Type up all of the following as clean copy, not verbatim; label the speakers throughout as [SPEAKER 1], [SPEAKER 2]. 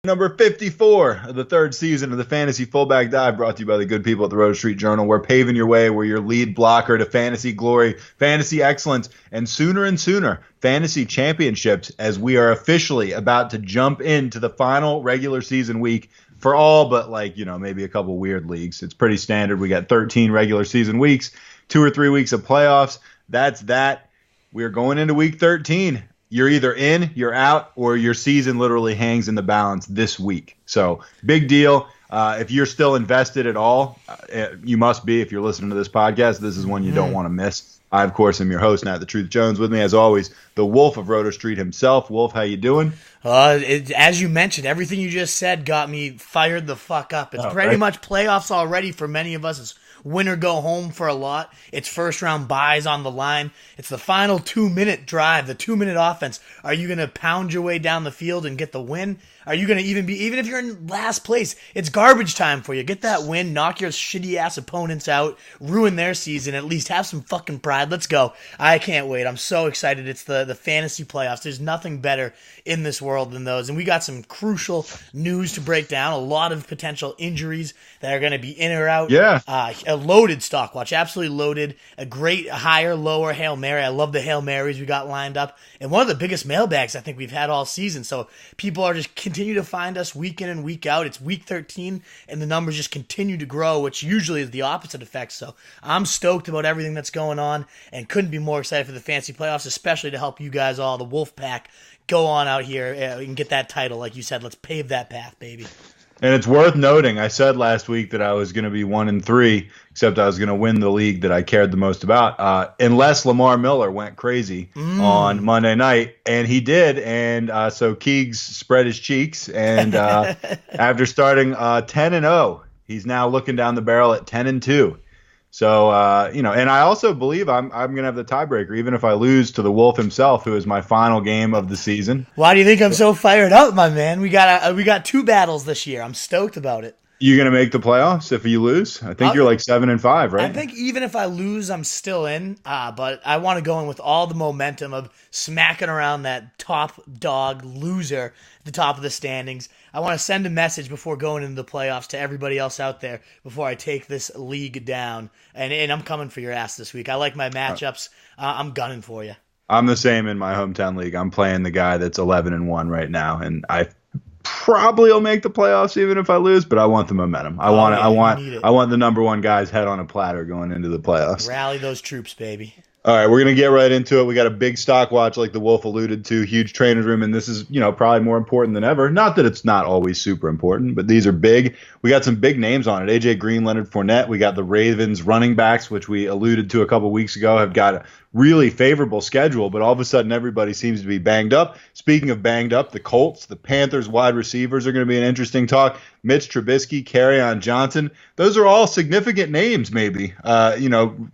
[SPEAKER 1] Number 54 of the third season of the Fantasy Fullback Dive, brought to you by the good people at the Road Street Journal. We're paving your way. We're your lead blocker to fantasy glory, fantasy excellence, and sooner, fantasy championships, as we are officially about to jump into the final regular season week for all but, maybe a couple weird leagues. It's pretty standard. We got 13 regular season weeks, 2 or 3 weeks of playoffs. That's that. We're going into week 13. You're either in, you're out, or your season literally hangs in the balance this week. So, big deal. If you're still invested at all, you must be if you're listening to this podcast. This is one you don't want to miss. I, of course, am your host, Nat the Truth Jones. With me, as always, the Wolf of Roto Street himself. Wolf, how you doing?
[SPEAKER 2] As you mentioned, everything you just said got me fired the fuck up. It's pretty much playoffs already for many of us. It's win or go home for a lot. It's first round buys on the line. It's the final 2-minute drive, the 2-minute offense. Are you going to pound your way down the field and get the win? Are you going to even if you're in last place, it's garbage time for you. Get that win, knock your shitty ass opponents out, ruin their season, at least have some fucking pride. Let's go. I can't wait. I'm so excited. It's the fantasy playoffs. There's nothing better in this world than those. And we got some crucial news to break down. A lot of potential injuries that are going to be in or out.
[SPEAKER 1] Yeah.
[SPEAKER 2] A loaded stock watch, absolutely loaded. A great higher, lower Hail Mary. I love the Hail Marys we got lined up. And one of the biggest mailbags I think we've had all season. So people are just continue to find us week in and week out. It's week 13, and the numbers just continue to grow, which usually is the opposite effect. So I'm stoked about everything that's going on and couldn't be more excited for the fantasy playoffs, especially to help you guys all, the Wolf Pack, go on out here and get that title. Like you said, let's pave that path, baby.
[SPEAKER 1] And it's worth noting, I said last week that I was going to be 1-3, except I was going to win the league that I cared the most about, unless Lamar Miller went crazy on Monday night, and he did. And so Keegs spread his cheeks, and after starting 10-0, he's now looking down the barrel at 10-2. So, and I also believe I'm going to have the tiebreaker, even if I lose to the Wolf himself, who is my final game of the season.
[SPEAKER 2] Why do you think I'm so fired up, my man? We got 2 battles this year. I'm stoked about it.
[SPEAKER 1] You going to make the playoffs if you lose? I think you're like 7-5, right?
[SPEAKER 2] I think even if I lose, I'm still in. But I want to go in with all the momentum of smacking around that top dog loser at the top of the standings. I want to send a message before going into the playoffs to everybody else out there before I take this league down. And I'm coming for your ass this week. I like my matchups. I'm gunning for you. I'm
[SPEAKER 1] the same in my hometown league. I'm playing the guy that's 11-1 right now, and I probably will make the playoffs even if I lose, but I want the momentum. I want the number one guy's head on a platter going into the playoffs.
[SPEAKER 2] Rally those troops, baby.
[SPEAKER 1] All right, we're going to get right into it. We got a big stock watch like the Wolf alluded to, huge trainer's room, and this is, probably more important than ever. Not that it's not always super important, but these are big. We got some big names on it. A.J. Green, Leonard Fournette. We got the Ravens running backs, which we alluded to a couple weeks ago, have got a really favorable schedule, but all of a sudden everybody seems to be banged up. Speaking of banged up, the Colts, the Panthers wide receivers are going to be an interesting talk. Mitch Trubisky, Kerryon Johnson. Those are all significant names maybe,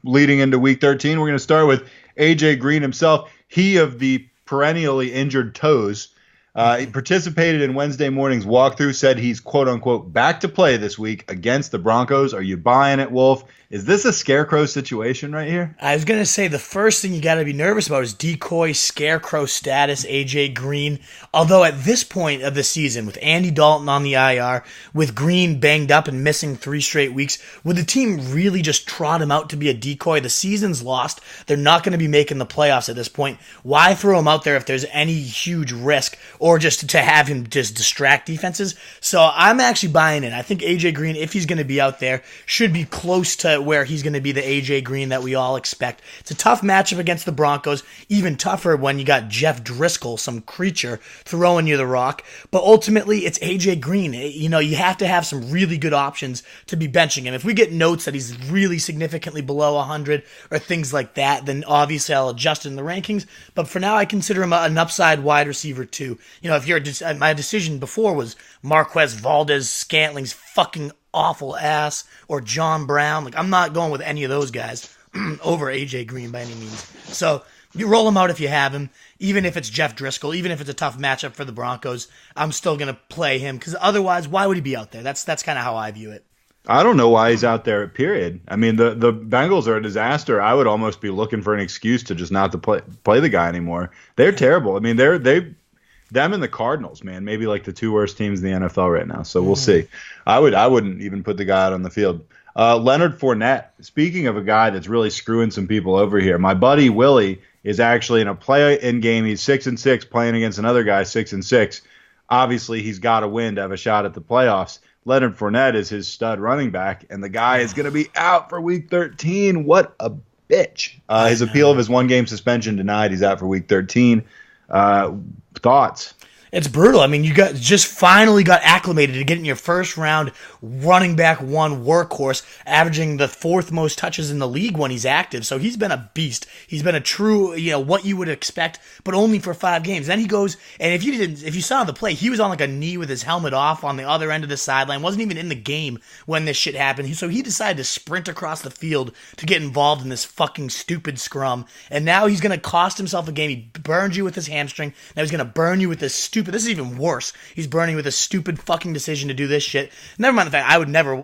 [SPEAKER 1] leading into week 13. We're going to start with A.J. Green himself. He of the perennially injured toes. He participated in Wednesday morning's walkthrough, said he's quote-unquote back to play this week against the Broncos. Are you buying it, Wolf? Is this a scarecrow situation right here?
[SPEAKER 2] I was going to say the first thing you got to be nervous about is decoy scarecrow status, A.J. Green. Although at this point of the season, with Andy Dalton on the IR, with Green banged up and missing 3 straight weeks, would the team really just trot him out to be a decoy? The season's lost. They're not going to be making the playoffs at this point. Why throw him out there if there's any huge risk or just to have him just distract defenses? So I'm actually buying it. I think A.J. Green, if he's going to be out there, should be close to where he's going to be the A.J. Green that we all expect. It's a tough matchup against the Broncos, even tougher when you got Jeff Driscoll, some creature, throwing you the rock. But ultimately, it's A.J. Green. You have to have some really good options to be benching him. If we get notes that he's really significantly below 100 or things like that, then obviously I'll adjust in the rankings. But for now, I consider him an upside wide receiver too. If my decision before was Marquez Valdez-Scantling's fucking awful ass or John Brown. I'm not going with any of those guys over A.J. Green by any means. So you roll him out if you have him, even if it's Jeff Driscoll, even if it's a tough matchup for the Broncos. I'm still going to play him because otherwise, why would he be out there? That's kind of how I view it.
[SPEAKER 1] I don't know why he's out there, period. I mean, the Bengals are a disaster. I would almost be looking for an excuse to just not to play the guy anymore. They're terrible. I mean, them and the Cardinals, man, maybe like the two worst teams in the NFL right now. So we'll see. I wouldn't even put the guy out on the field. Leonard Fournette, speaking of a guy that's really screwing some people over here, my buddy Willie is actually in a play-in game. He's 6-6 playing against another guy 6-6. Obviously, he's got to win to have a shot at the playoffs. Leonard Fournette is his stud running back, and the guy is going to be out for Week 13. What a bitch. His appeal of his one-game suspension denied. He's out for Week 13. Thoughts?
[SPEAKER 2] It's brutal. I mean, you just finally got acclimated to getting your first round running back one workhorse, averaging the 4th most touches in the league when he's active. So he's been a beast. He's been a true, what you would expect, but only for 5 games. Then he goes, and if you saw the play, he was on like a knee with his helmet off on the other end of the sideline. Wasn't even in the game when this shit happened. So he decided to sprint across the field to get involved in this fucking stupid scrum. And now he's going to cost himself a game. He burned you with his hamstring. Now he's going to burn you with this stupid. This is even worse. He's burning with a stupid fucking decision to do this shit. Never mind the fact I would never.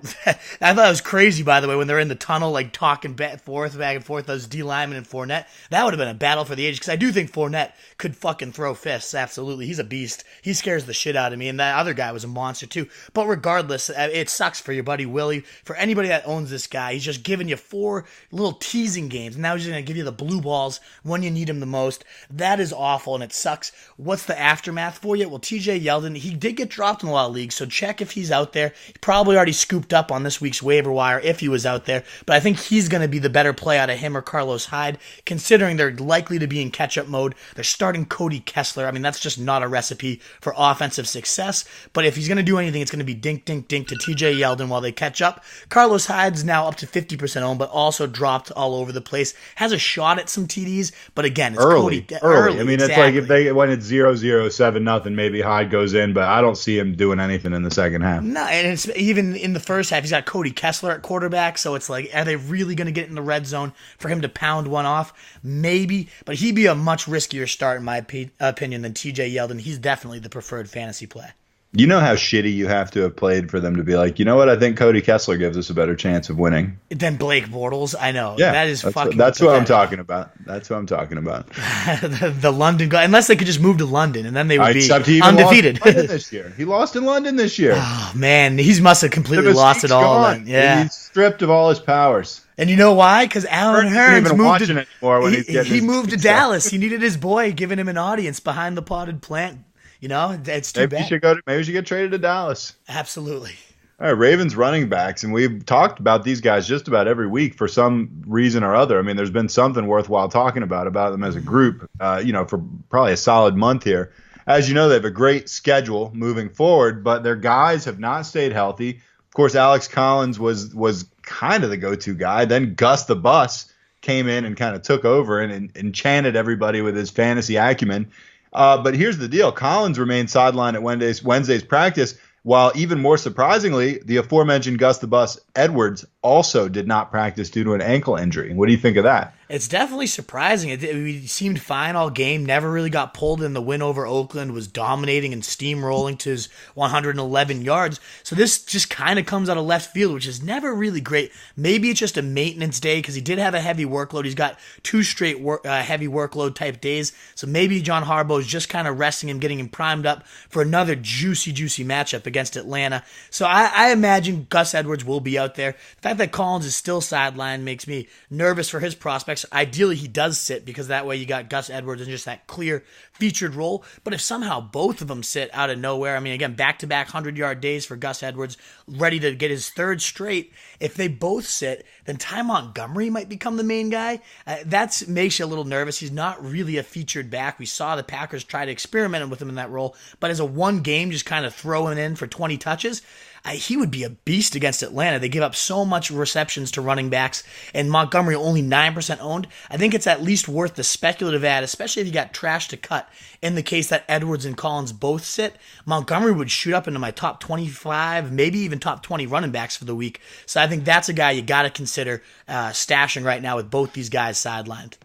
[SPEAKER 2] I thought it was crazy, by the way, when they're in the tunnel, like talking back and forth, those D linemen and Fournette. That would have been a battle for the ages, because I do think Fournette could fucking throw fists. Absolutely, he's a beast. He scares the shit out of me, and that other guy was a monster too. But regardless, it sucks for your buddy Willie. For anybody that owns this guy, he's just giving you 4 little teasing games. And now he's going to give you the blue balls when you need him the most. That is awful, and it sucks. What's the aftermath for you? Well, TJ Yeldon, he did get dropped in a lot of leagues, so check if he's out there. He probably already scooped up on this week's waiver wire if he was out there, but I think he's going to be the better play out of him or Carlos Hyde, considering they're likely to be in catch-up mode. They're starting Cody Kessler. I mean, that's just not a recipe for offensive success, but if he's going to do anything, it's going to be dink, dink, dink to TJ Yeldon while they catch up. Carlos Hyde's now up to 50% owned, but also dropped all over the place. Has a shot at some TDs, but again, it's
[SPEAKER 1] early. I mean,
[SPEAKER 2] exactly.
[SPEAKER 1] It's like if they when it's 0-0, 7-0, maybe Hyde goes in, but I don't see him doing anything in the second half.
[SPEAKER 2] No, and it's even in the first half, he's got Cody Kessler at quarterback, so it's like, are they really going to get in the red zone for him to pound one off? Maybe, but he'd be a much riskier start, in my opinion, than TJ Yeldon. He's definitely the preferred fantasy play.
[SPEAKER 1] You know how shitty you have to have played for them to be like, you know what, I think Cody Kessler gives us a better chance of winning.
[SPEAKER 2] Then Blake Bortles, I know.
[SPEAKER 1] Yeah,
[SPEAKER 2] that is fucking
[SPEAKER 1] that's what I'm talking about. That's what I'm talking about.
[SPEAKER 2] the London guy, unless they could just move to London, and then they would be undefeated.
[SPEAKER 1] This year. He lost in London this year.
[SPEAKER 2] Oh, man, he must have completely lost it all. Then. Yeah.
[SPEAKER 1] He's stripped of all his powers.
[SPEAKER 2] And you know why? Because Alan Hearns moved to Dallas. He needed his boy giving him an audience behind the potted plant. It's too bad.
[SPEAKER 1] Maybe we should get traded to Dallas.
[SPEAKER 2] Absolutely.
[SPEAKER 1] All right, Ravens running backs, and we've talked about these guys just about every week for some reason or other. I mean, there's been something worthwhile talking about them as a group, for probably a solid month here. As you know, they have a great schedule moving forward, but their guys have not stayed healthy. Of course, Alex Collins was kind of the go-to guy. Then Gus the Bus came in and kind of took over and enchanted everybody with his fantasy acumen. But here's the deal. Collins remained sidelined at Wednesday's practice, while even more surprisingly, the aforementioned Gus the Bus Edwards also did not practice due to an ankle injury. What do you think of that?
[SPEAKER 2] It's definitely surprising. He seemed fine all game, never really got pulled in the win over Oakland, was dominating and steamrolling to his 111 yards. So this just kind of comes out of left field, which is never really great. Maybe it's just a maintenance day because he did have a heavy workload. He's got 2 straight heavy workload type days. So maybe John Harbaugh is just kind of resting him, getting him primed up for another juicy matchup against Atlanta. So I imagine Gus Edwards will be out there. The fact that Collins is still sidelined makes me nervous for his prospects. Ideally, he does sit because that way you got Gus Edwards in just that clear featured role. But if somehow both of them sit out of nowhere, I mean, again, back-to-back 100-yard days for Gus Edwards, ready to get his 3rd straight. If they both sit, then Ty Montgomery might become the main guy. That makes you a little nervous. He's not really a featured back. We saw the Packers try to experiment with him in that role. But as a one game, just kind of throw him in for 20 touches, he would be a beast against Atlanta. They give up so much receptions to running backs, and Montgomery only 9% owned. I think it's at least worth the speculative ad, especially if you got trash to cut. In the case that Edwards and Collins both sit, Montgomery would shoot up into my top 25, maybe even top 20 running backs for the week. So I think that's a guy you got to consider stashing right now with both these guys sidelined.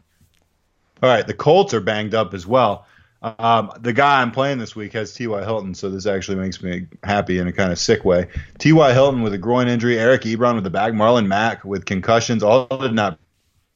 [SPEAKER 1] All right, the Colts are banged up as well. The guy I'm playing this week has T.Y. Hilton, so this actually makes me happy in a kind of sick way. T.Y. Hilton with a groin injury, Eric Ebron with a back, Marlon Mack with concussions, all did not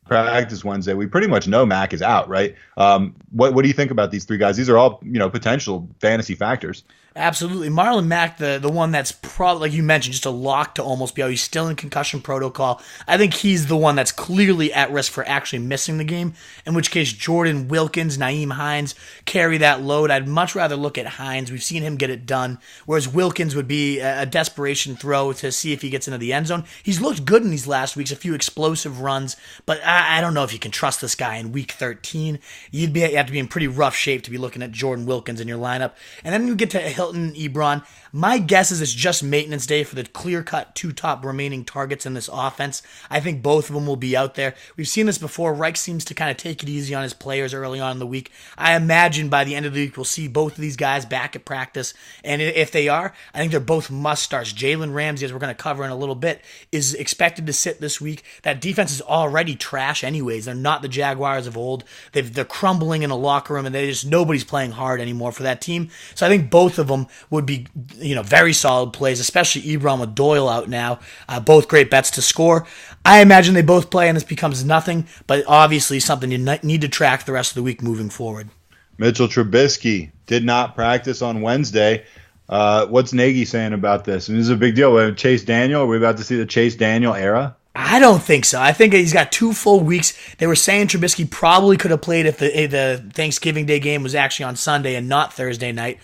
[SPEAKER 1] practice Wednesday, we pretty much know Mac is out, right? What do you think about these three guys? These are all, potential fantasy factors.
[SPEAKER 2] Absolutely. Marlon Mack, the one that's probably, like you mentioned, just a lock to almost be out. He's still in concussion protocol. I think he's the one that's clearly at risk for actually missing the game, in which case Jordan Wilkins, Nyheim Hines carry that load. I'd much rather look at Hines. We've seen him get it done, whereas Wilkins would be a desperation throw to see if he gets into the end zone. He's looked good in these last weeks, a few explosive runs, but I don't know if you can trust this guy in week 13. You have to be in pretty rough shape to be looking at Jordan Wilkins in your lineup. And then you get to Hilton and Ebron. My guess is it's just maintenance day for the clear-cut two top remaining targets in this offense. I think both of them will be out there. We've seen this before. Reich seems to kind of take it easy on his players early on in the week. I imagine by the end of the week we'll see both of these guys back at practice. And if they are, I think they're both must-starts. Jalen Ramsey, as we're going to cover in a little bit, is expected to sit this week. That defense is already trash anyways. They're not the Jaguars of old. They're crumbling in a locker room, and nobody's playing hard anymore for that team. So I think both of them would be very solid plays, especially Ebron with Doyle out now. Both great bets to score. I imagine they both play and this becomes nothing, but obviously something you need to track the rest of the week moving forward.
[SPEAKER 1] Mitchell Trubisky did not practice on Wednesday. What's Nagy saying about this? I mean, this is a big deal. Chase Daniel, are we about to see the Chase Daniel era?
[SPEAKER 2] I don't think so. I think he's got 2 full weeks. They were saying Trubisky probably could have played if the Thanksgiving Day game was actually on Sunday and not Thursday night.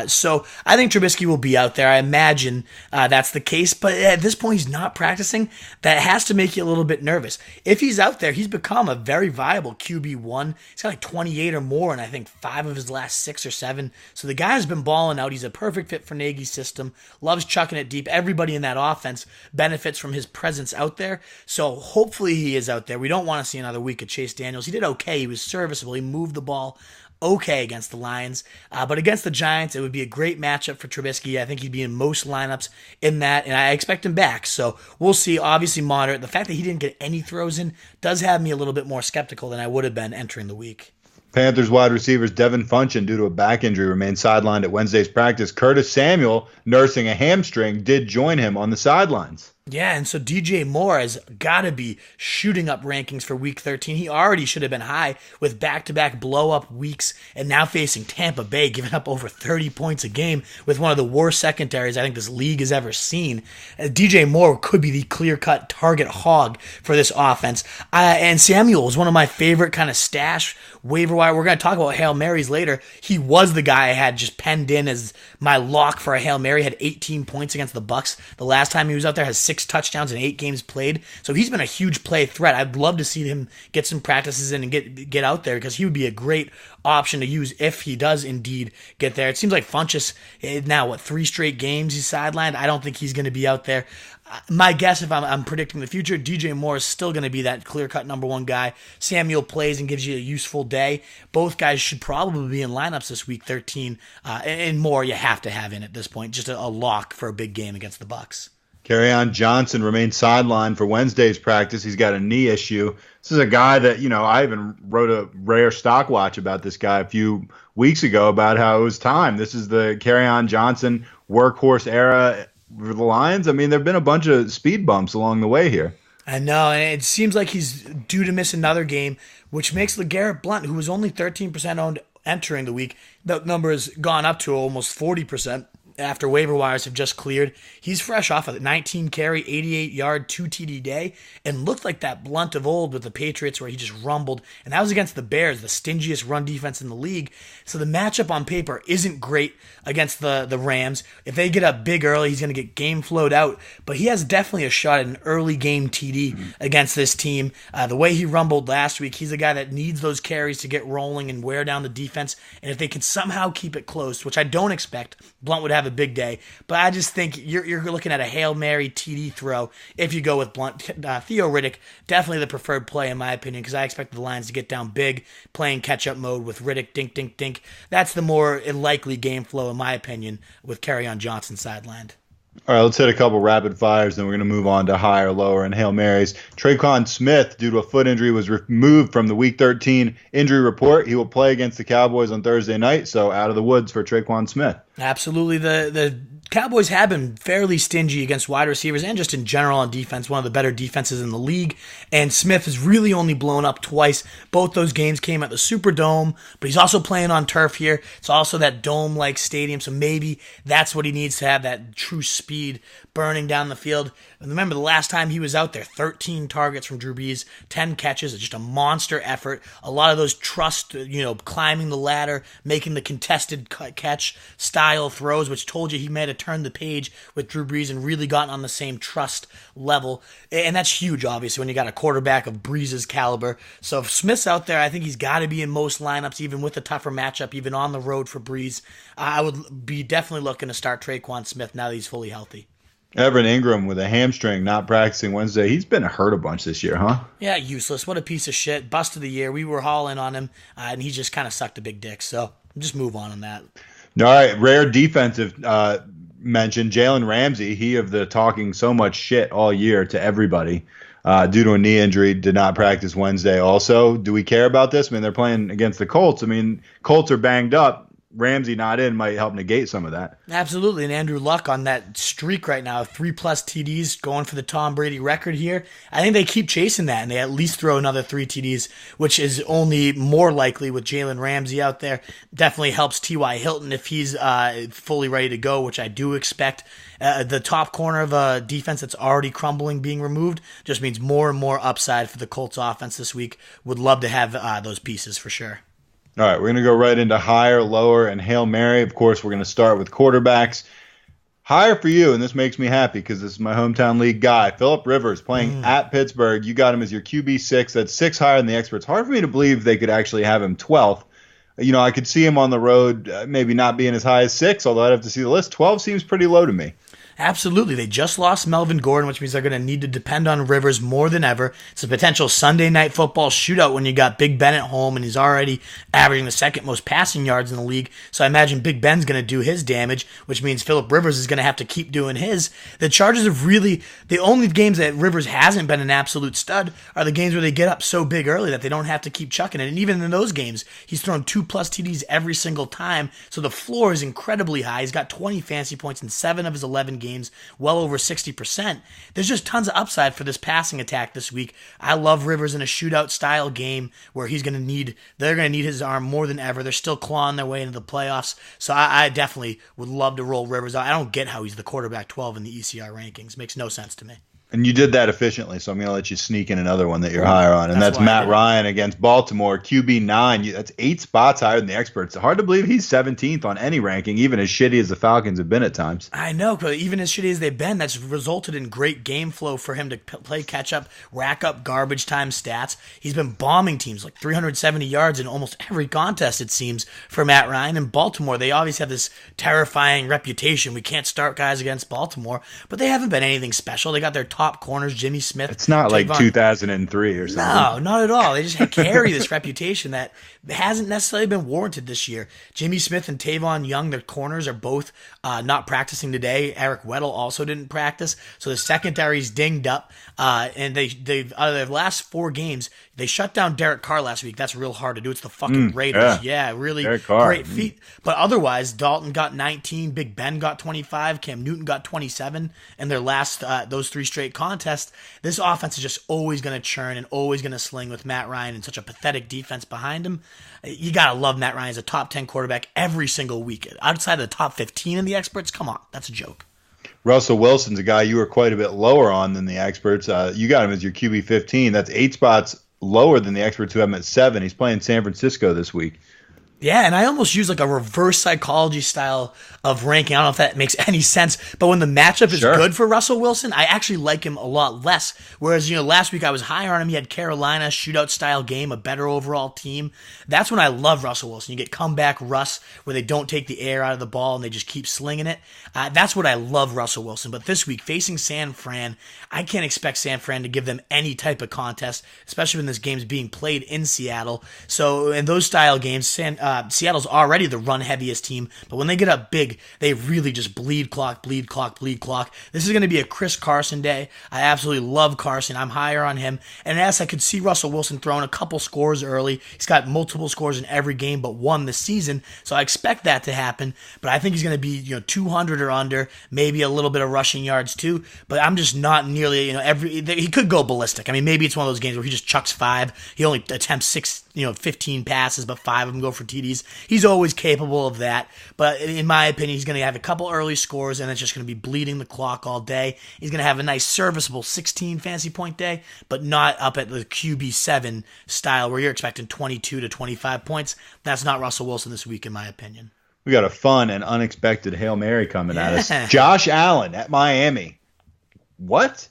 [SPEAKER 2] So I think Trubisky will be out there. I imagine that's the case. But at this point, he's not practicing. That has to make you a little bit nervous. If he's out there, he's become a very viable QB1. He's got like 28 or more, and I think 5 of his last 6 or 7. So the guy's been balling out. He's a perfect fit for Nagy's system. Loves chucking it deep. Everybody in that offense benefits from his presence out there. So hopefully he is out there. We don't want to see another week of Chase Daniels. He did okay. He was serviceable. He moved the ball okay against the Lions. But against the Giants, it would be a great matchup for Trubisky. I think he'd be in most lineups in that, and I expect him back. So we'll see. Obviously moderate. The fact that he didn't get any throws in does have me a little bit more skeptical than I would have been entering the week.
[SPEAKER 1] Panthers wide receivers Devin Funchess, due to a back injury, remained sidelined at Wednesday's practice. Curtis Samuel, nursing a hamstring, did join him on the sidelines.
[SPEAKER 2] Yeah, and so DJ Moore has got to be shooting up rankings for Week 13. He already should have been high with back-to-back blow-up weeks and now facing Tampa Bay, giving up over 30 points a game with one of the worst secondaries I think this league has ever seen. DJ Moore could be the clear-cut target hog for this offense. And Samuel is one of my favorite kind of stash waiver wire. We're going to talk about Hail Marys later. He was the guy I had just penned in as my lock for a Hail Mary. Had 18 points against the Bucs the last time he was out there. Has 6 touchdowns in 8 games played. So he's been a huge play threat. I'd love to see him get some practices in and get out there because he would be a great option to use if he does indeed get there. It seems like Funchess now, 3 straight games he's sidelined. I don't think he's going to be out there. My guess, if I'm predicting the future, DJ Moore is still going to be that clear-cut number 1 guy. Samuel plays and gives you a useful day. Both guys should probably be in lineups this week 13. And Moore you have to have in at this point. Just a lock for a big game against the Bucs.
[SPEAKER 1] Kerryon Johnson remains sidelined for Wednesday's practice. He's got a knee issue. This is a guy that, I even wrote a rare stock watch about this guy a few weeks ago about how it was time. This is the Kerryon Johnson workhorse era for the Lions. I mean, there have been a bunch of speed bumps along the way here.
[SPEAKER 2] I know, and it seems like he's due to miss another game, which makes LeGarrette Blount, who was only 13% owned entering the week, that number has gone up to almost 40%. After waiver wires have just cleared. He's fresh off of it. 19 carry, 88-yard, 2 TD day, and looked like that Blunt of old with the Patriots where he just rumbled. And that was against the Bears, the stingiest run defense in the league. So the matchup on paper isn't great against the Rams. If they get up big early, he's going to get game flowed out. But he has definitely a shot at an early game TD against this team. The way he rumbled last week, he's a guy that needs those carries to get rolling and wear down the defense. And if they can somehow keep it close, which I don't expect, Blunt would have a big day. But I just think you're looking at a Hail Mary TD throw if you go with Blunt. Theo Riddick, definitely the preferred play in my opinion, because I expect the Lions to get down big, playing catch-up mode with Riddick, dink, dink, dink. That's the more likely game flow in my opinion with Kerryon Johnson sidelined.
[SPEAKER 1] All right, let's hit a couple rapid fires, then we're going to move on to higher, lower, and Hail Marys. Tre'Quan Smith, due to a foot injury, was removed from the Week 13 injury report. He will play against the Cowboys on Thursday night, so out of the woods for Tre'Quan Smith.
[SPEAKER 2] Absolutely. The Cowboys have been fairly stingy against wide receivers and just in general on defense, one of the better defenses in the league. And Smith has really only blown up twice. Both those games came at the Superdome, but he's also playing on turf here. It's also that dome-like stadium, so maybe that's what he needs to have, that true speed burning down the field. And remember, the last time he was out there, 13 targets from Drew Brees, 10 catches, just a monster effort. A lot of those trust, climbing the ladder, making the contested catch style throws, which told you he might have turned the page with Drew Brees and really gotten on the same trust level. And that's huge, obviously, when you got a quarterback of Brees' caliber. So if Smith's out there, I think he's got to be in most lineups, even with a tougher matchup, even on the road for Brees. I would be definitely looking to start Tre'Quan Smith now that he's fully healthy.
[SPEAKER 1] Evan Ingram with a hamstring, not practicing Wednesday. He's been hurt a bunch this year, huh?
[SPEAKER 2] Yeah, useless. What a piece of shit. Bust of the year. We were hauling on him, and he just kind of sucked a big dick. So just move on that.
[SPEAKER 1] All right, rare defensive mention, Jalen Ramsey. He of the talking so much shit all year to everybody due to a knee injury, did not practice Wednesday also. Do we care about this? I mean, they're playing against the Colts. I mean, Colts are banged up. Ramsey not in might help negate some of that.
[SPEAKER 2] Absolutely, and Andrew Luck on that streak right now, 3+ TDs going for the Tom Brady record here. I think they keep chasing that, and they at least throw another 3 TDs, which is only more likely with Jalen Ramsey out there. Definitely helps T.Y. Hilton if he's fully ready to go, which I do expect. The top corner of a defense that's already crumbling being removed just means more and more upside for the Colts offense this week. Would love to have those pieces for sure.
[SPEAKER 1] All right, we're going to go right into higher, lower, and Hail Mary. Of course, we're going to start with quarterbacks. Higher for you, and this makes me happy because this is my hometown league guy, Phillip Rivers, playing at Pittsburgh. You got him as your QB6. That's 6 higher than the experts. Hard for me to believe they could actually have him 12th. I could see him on the road maybe not being as high as 6, although I'd have to see the list. 12 seems pretty low to me.
[SPEAKER 2] Absolutely. They just lost Melvin Gordon, which means they're going to need to depend on Rivers more than ever. It's a potential Sunday night football shootout when you got Big Ben at home, and he's already averaging the second most passing yards in the league. So I imagine Big Ben's going to do his damage, which means Phillip Rivers is going to have to keep doing his. The Chargers have really, the only games that Rivers hasn't been an absolute stud are the games where they get up so big early that they don't have to keep chucking it. And even in those games, he's thrown 2+ TDs every single time. So the floor is incredibly high. He's got 20 fantasy points in 7 of his 11 games, well over 60%. There's just tons of upside for this passing attack this week. I love Rivers in a shootout style game where they're going to need his arm more than ever. They're still clawing their way into the playoffs. So I definitely would love to roll Rivers out. I don't get how he's the quarterback 12 in the ECR rankings. Makes no sense to me.
[SPEAKER 1] And you did that efficiently, so I'm going to let you sneak in another one that you're higher on, and that's Matt Ryan against Baltimore, QB9. That's 8 spots higher than the experts. Hard to believe he's 17th on any ranking, even as shitty as the Falcons have been at times.
[SPEAKER 2] I know, but even as shitty as they've been, that's resulted in great game flow for him to play catch-up, rack up garbage time stats. He's been bombing teams like 370 yards in almost every contest, it seems, for Matt Ryan. In Baltimore, they obviously have this terrifying reputation. We can't start guys against Baltimore, but they haven't been anything special. They got their top corners, Jimmy Smith.
[SPEAKER 1] It's not like 2003 or something.
[SPEAKER 2] No, not at all. They just carry this reputation that hasn't necessarily been warranted this year. Jimmy Smith and Tavon Young, their corners, are both not practicing today. Eric Weddle also didn't practice, so the secondary's dinged up. And they've out of their last 4 games, they shut down Derek Carr last week. That's real hard to do. It's the fucking Raiders. Yeah, really great feat. But otherwise, Dalton got 19, Big Ben got 25, Cam Newton got 27 in their last those 3 straight contests. This offense is just always going to churn and always going to sling with Matt Ryan and such a pathetic defense behind him. You got to love Matt Ryan as a top 10 quarterback every single week. Outside of the top 15 in the experts, come on, that's a joke.
[SPEAKER 1] Russell Wilson's a guy you were quite a bit lower on than the experts. You got him as your QB 15. That's 8 spots lower than the experts who have him at 7. He's playing San Francisco this week.
[SPEAKER 2] Yeah, and I almost use like a reverse psychology style of ranking. I don't know if that makes any sense, but when the matchup is good for Russell Wilson, I actually like him a lot less. Whereas, last week I was higher on him. He had Carolina, shootout style game, a better overall team. That's when I love Russell Wilson. You get comeback Russ where they don't take the air out of the ball and they just keep slinging it. That's what I love Russell Wilson. But this week, facing San Fran, I can't expect San Fran to give them any type of contest, especially when this game's being played in Seattle. So in those style games, Seattle's already the run-heaviest team, but when they get up big, they really just bleed clock. This is going to be a Chris Carson day. I absolutely love Carson. I'm higher on him. And as I could see Russell Wilson throwing a couple scores early. He's got multiple scores in every game but one this season, so I expect that to happen. But I think he's going to be 200 or under, maybe a little bit of rushing yards too. But I'm just not nearly he could go ballistic. I mean, maybe it's one of those games where he just chucks 5. He only attempts 15 passes, but 5 of them go for TDs. He's always capable of that. But in my opinion, he's going to have a couple early scores, and it's just going to be bleeding the clock all day. He's going to have a nice serviceable 16 fantasy point day, but not up at the QB7 style where you're expecting 22 to 25 points. That's not Russell Wilson this week, in my opinion.
[SPEAKER 1] We got a fun and unexpected Hail Mary coming at us. Josh Allen at Miami. What?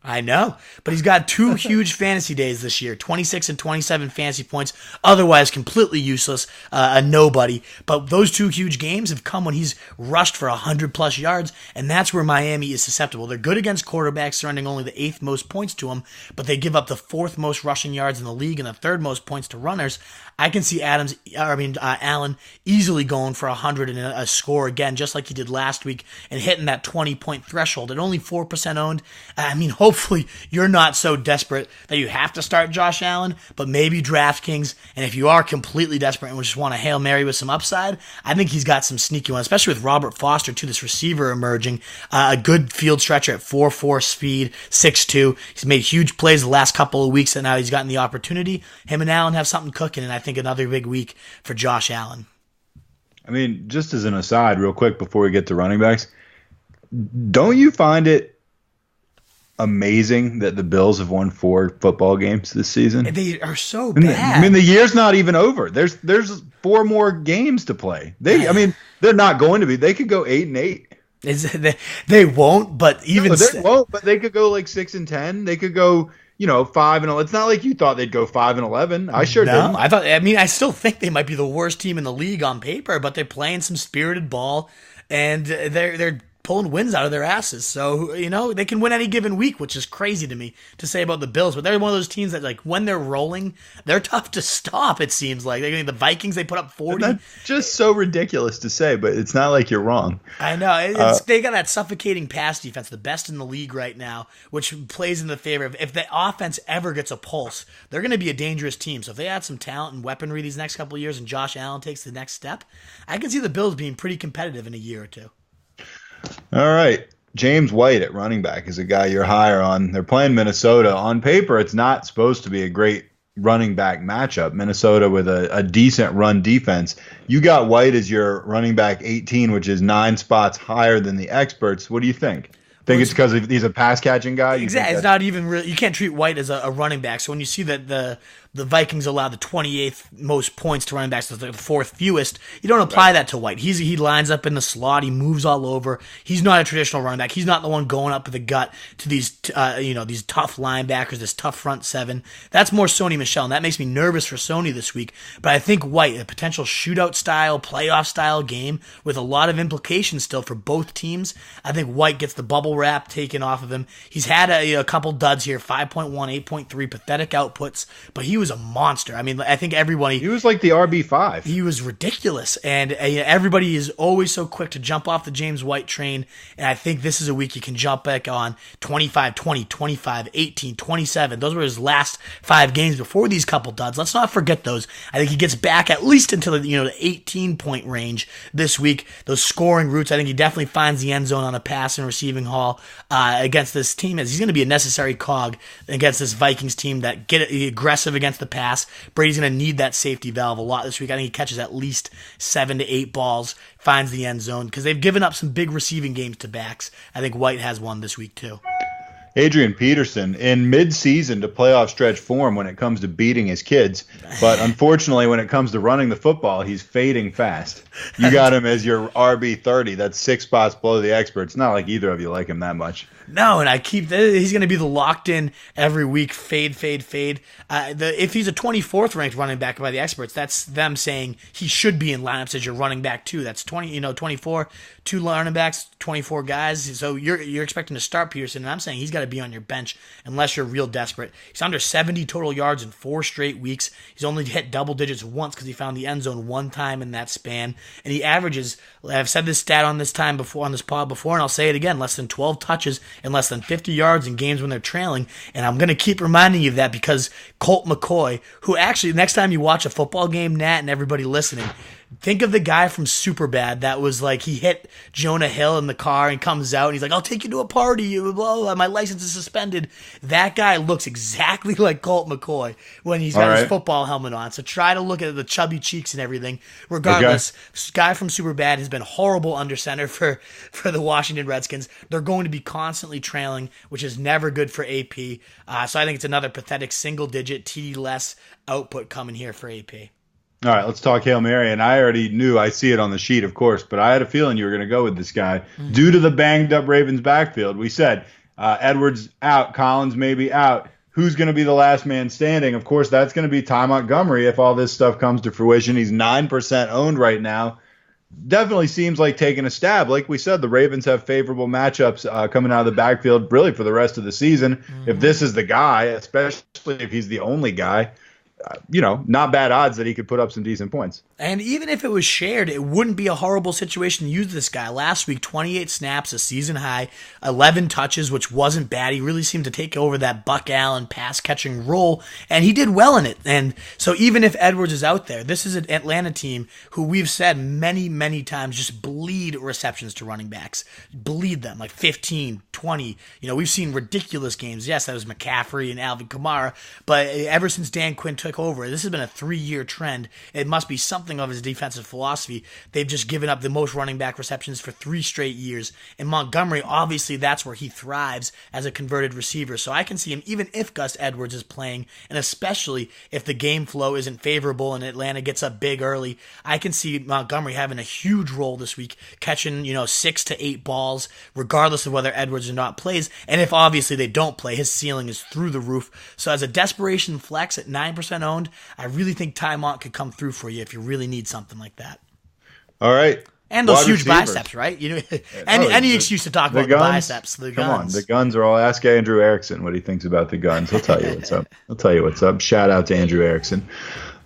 [SPEAKER 2] I know, but he's got 2 huge fantasy days this year, 26 and 27 fantasy points, otherwise completely useless, a nobody. But those 2 huge games have come when he's rushed for 100-plus yards, and that's where Miami is susceptible. They're good against quarterbacks, surrendering only the 8th most points to them, but they give up the 4th most rushing yards in the league and the 3rd most points to runners. I can see Allen easily going for 100 and a score again, just like he did last week, and hitting that 20-point threshold. At only 4% owned, I mean, hopefully you're not so desperate that you have to start Josh Allen, but maybe DraftKings, and if you are completely desperate and just want a Hail Mary with some upside, I think he's got some sneaky ones, especially with Robert Foster, too, this receiver emerging. A good field stretcher at 4.4 speed, 6'2". He's made huge plays the last couple of weeks, and now he's gotten the opportunity. Him and Allen have something cooking, and I think another big week for Josh Allen.
[SPEAKER 1] I mean, just as an aside, real quick before we get to running backs, don't you find it amazing that the Bills have won 4 football games this season?
[SPEAKER 2] They are so bad.
[SPEAKER 1] I mean, the year's not even over. There's 4 more games to play. They're not going to be. They could go 8-8.
[SPEAKER 2] They won't, but even
[SPEAKER 1] they won't. But they could go like 6-10. They could go 5-11. It's not like you thought they'd go 5-11. I sure didn't.
[SPEAKER 2] I still think they might be the worst team in the league on paper, but they're playing some spirited ball, and they're pulling wins out of their asses. So, they can win any given week, which is crazy to me to say about the Bills. But they're one of those teams that, like, when they're rolling, they're tough to stop, it seems like. The Vikings, they put up 40.
[SPEAKER 1] That's just so ridiculous to say, but it's not like you're wrong.
[SPEAKER 2] I know. They got that suffocating pass defense, the best in the league right now, which plays in the favor of if the offense ever gets a pulse, they're going to be a dangerous team. So if they add some talent and weaponry these next couple of years and Josh Allen takes the next step, I can see the Bills being pretty competitive in a year or two.
[SPEAKER 1] All right. James White at running back is a guy you're higher on. They're playing Minnesota. On paper, it's not supposed to be a great running back matchup. Minnesota with a decent run defense. You got White as your running back 18, which is 9 spots higher than the experts. What do you think? Think it's because he's a pass catching guy?
[SPEAKER 2] Exactly. It's not even really. You can't treat White as a running back. So when you see that the Vikings allow the 28th most points to running backs, so the 4th fewest, you don't apply that to White. He lines up in the slot. He moves all over. He's not a traditional running back. He's not the one going up with the gut to these these tough linebackers, this tough front 7. That's more Sony Michel, and that makes me nervous for Sony this week. But I think White, a potential shootout style, playoff style game with a lot of implications still for both teams. I think White gets the bubble wrap taken off of him. He's had a couple duds here, 5.1, 8.3, pathetic outputs, but he was a monster. I mean, I think everybody...
[SPEAKER 1] He was like the RB5.
[SPEAKER 2] He was ridiculous, and everybody is always so quick to jump off the James White train, and I think this is a week you can jump back on 25, 20, 25, 18, 27. Those were his last 5 games before these couple duds. Let's not forget those. I think he gets back at least into the 18-point range this week. Those scoring routes, I think he definitely finds the end zone on a pass and receiving haul against this team, as he's going to be a necessary cog against this Vikings team that get aggressive against the pass. Brady's going to need that safety valve a lot this week. I think he catches at least 7 to 8 balls, finds the end zone, because they've given up some big receiving games to backs. I think White has one this week too.
[SPEAKER 1] Adrian Peterson in mid-season to playoff stretch form when it comes to beating his kids. But unfortunately, when it comes to running the football, he's fading fast. You got him as your RB30. That's 6 spots below the experts. Not like either of you like him that much.
[SPEAKER 2] No, and he's going to be the locked in every week, fade. If he's a 24th ranked running back by the experts, that's them saying he should be in lineups as your running back too. That's 24, 2 running backs, 24 guys. So you're expecting to start Peterson, and I'm saying he's got got to be on your bench unless you're real desperate. He's under 70 total yards in 4 straight weeks. He's only hit double digits once because he found the end zone one time in that span. And he averages, I've said this stat on this pod before, and I'll say it again, less than 12 touches and less than 50 yards in games when they're trailing. And I'm going to keep reminding you of that because Colt McCoy, who actually, next time you watch a football game, Nat, and everybody listening, think of the guy from Superbad that was like, he hit Jonah Hill in the car and comes out and he's like, I'll take you to a party, blah, blah, blah, my license is suspended. That guy looks exactly like Colt McCoy when he's got his football helmet on. So try to look at the chubby cheeks and everything. Regardless, this guy from Superbad has been horrible under center for the Washington Redskins. They're going to be constantly trailing, which is never good for AP. So I think it's another pathetic single-digit TD less output coming here for AP.
[SPEAKER 1] All right, let's talk Hail Mary. And I already knew, I see it on the sheet, of course, but I had a feeling you were going to go with this guy. Due to the banged-up Ravens backfield, we said Edwards out, Collins maybe out. Who's going to be the last man standing? Of course, that's going to be Ty Montgomery if all this stuff comes to fruition. He's 9% owned right now. Definitely seems like taking a stab. Like we said, the Ravens have favorable matchups coming out of the backfield really for the rest of the season. If this is the guy, especially if he's the only guy, not bad odds that he could put up some decent points.
[SPEAKER 2] And even if it was shared, it wouldn't be a horrible situation to use this guy. Last week, 28 snaps, a season high, 11 touches, which wasn't bad. He really seemed to take over that Buck Allen pass-catching role, and he did well in it. And so even if Edwards is out there, this is an Atlanta team who we've said many, many times just bleed receptions to running backs. Bleed them, like 15, 20. We've seen ridiculous games. Yes, that was McCaffrey and Alvin Kamara, but ever since Dan Quinn took over, this has been a 3-year trend. It must be something of his defensive philosophy. They've just given up the most running back receptions for 3 straight years. And Montgomery, obviously, that's where he thrives as a converted receiver. So I can see him, even if Gus Edwards is playing, and especially if the game flow isn't favorable and Atlanta gets up big early, I can see Montgomery having a huge role this week, catching 6 to 8 balls, regardless of whether Edwards or not plays. And if obviously they don't play, his ceiling is through the roof. So as a desperation flex at 9% owned, I really think Ty Mont could come through for you if you really need something like that.
[SPEAKER 1] All right.
[SPEAKER 2] And those huge biceps, right? Any excuse to talk about the biceps. The guns.
[SPEAKER 1] Come on, the guns are all. Ask Andrew Erickson what he thinks about the guns. He'll tell you what's up. Shout out to Andrew Erickson.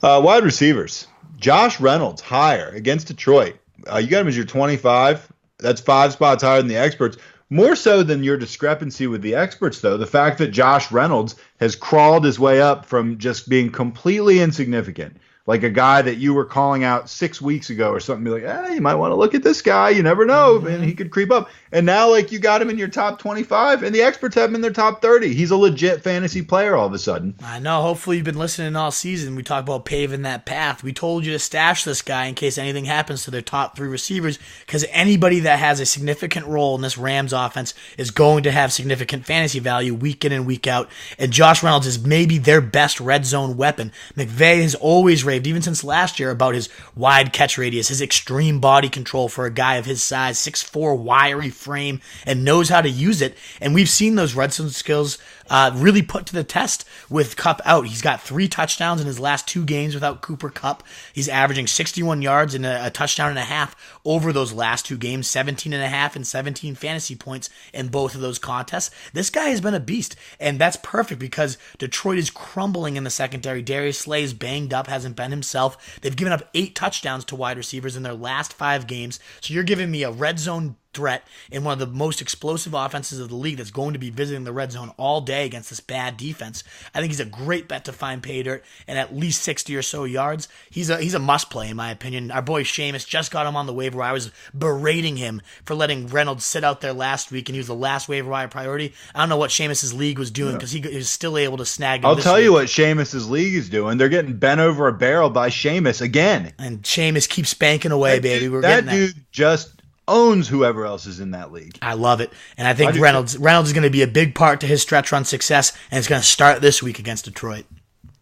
[SPEAKER 1] Wide receivers. Josh Reynolds, higher against Detroit. You got him as your 25. That's 5 spots higher than the experts. More so than your discrepancy with the experts, though, the fact that Josh Reynolds has crawled his way up from just being completely insignificant, like a guy that you were calling out 6 weeks ago or something, be like, you might want to look at this guy. You never know, man, he could creep up. And now, you got him in your top 25, and the experts have him in their top 30. He's a legit fantasy player all of a sudden.
[SPEAKER 2] I know. Hopefully you've been listening all season. We talk about paving that path. We told you to stash this guy in case anything happens to their top 3 receivers, because anybody that has a significant role in this Rams offense is going to have significant fantasy value week in and week out. And Josh Reynolds is maybe their best red zone weapon. McVay has always raved, even since last year, about his wide catch radius, his extreme body control for a guy of his size, 6'4", wiry frame, and knows how to use it. And we've seen those red zone skills really put to the test with Kupp out. He's got 3 touchdowns in his last 2 games without Cooper Kupp. He's averaging 61 yards and a touchdown and a half over those last 2 games, 17 and a half and 17 fantasy points in both of those contests. This guy has been a beast, and that's perfect because Detroit is crumbling in the secondary. Darius Slay's banged up, hasn't been himself. They've given up 8 touchdowns to wide receivers in their last 5 games. So you're giving me a red zone threat in one of the most explosive offenses of the league that's going to be visiting the red zone all day against this bad defense. I think he's a great bet to find pay dirt and at least 60 or so yards. He's a must play in my opinion. Our boy Seamus just got him on the waiver wire. I was berating him for letting Reynolds sit out there last week, and he was the last waiver wire priority. I don't know what Seamus's league was doing because he was still able to snag him.
[SPEAKER 1] I'll tell you what Seamus's league is doing. They're getting bent over a barrel by Seamus again.
[SPEAKER 2] And Seamus keeps spanking away, baby.
[SPEAKER 1] That dude just owns whoever else is in that league.
[SPEAKER 2] I love it. And I think Reynolds is going to be a big part to his stretch run success, and it's going to start this week against Detroit.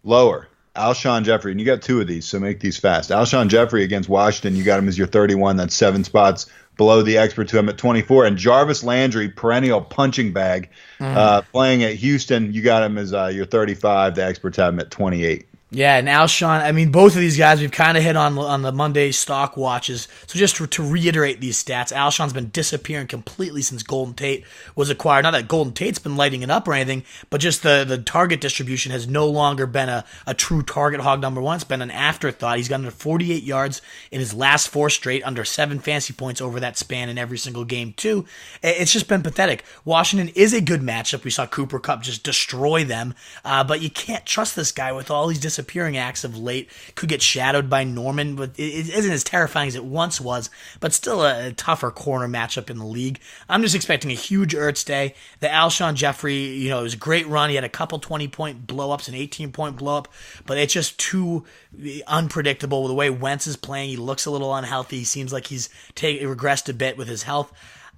[SPEAKER 1] Lower. Alshon Jeffery, and you got 2 of these, so make these fast. Alshon Jeffery against Washington, you got him as your 31. That's 7 spots below the experts who have him at 24. And Jarvis Landry, perennial punching bag, playing at Houston, you got him as your 35. The experts have him at 28.
[SPEAKER 2] Yeah, and Alshon, I mean, both of these guys we've kind of hit on the Monday stock watches. So just to reiterate these stats, Alshon's been disappearing completely since Golden Tate was acquired. Not that Golden Tate's been lighting it up or anything, but just the target distribution has no longer been a true target hog number one. It's been an afterthought. He's gotten to 48 yards in his last 4 straight, under 7 fantasy points over that span in every single game, too. It's just been pathetic. Washington is a good matchup. We saw Cooper Kupp just destroy them, but you can't trust this guy with all these disappearing acts of late. Could get shadowed by Norman, but it isn't as terrifying as it once was, but still a tougher corner matchup in the league. I'm just expecting a huge Ertz day. The Alshon Jeffery, it was a great run. He had a couple 20-point blow-ups, an 18-point blow-up, but it's just too unpredictable. The way Wentz is playing, he looks a little unhealthy. He seems like he's regressed a bit with his health.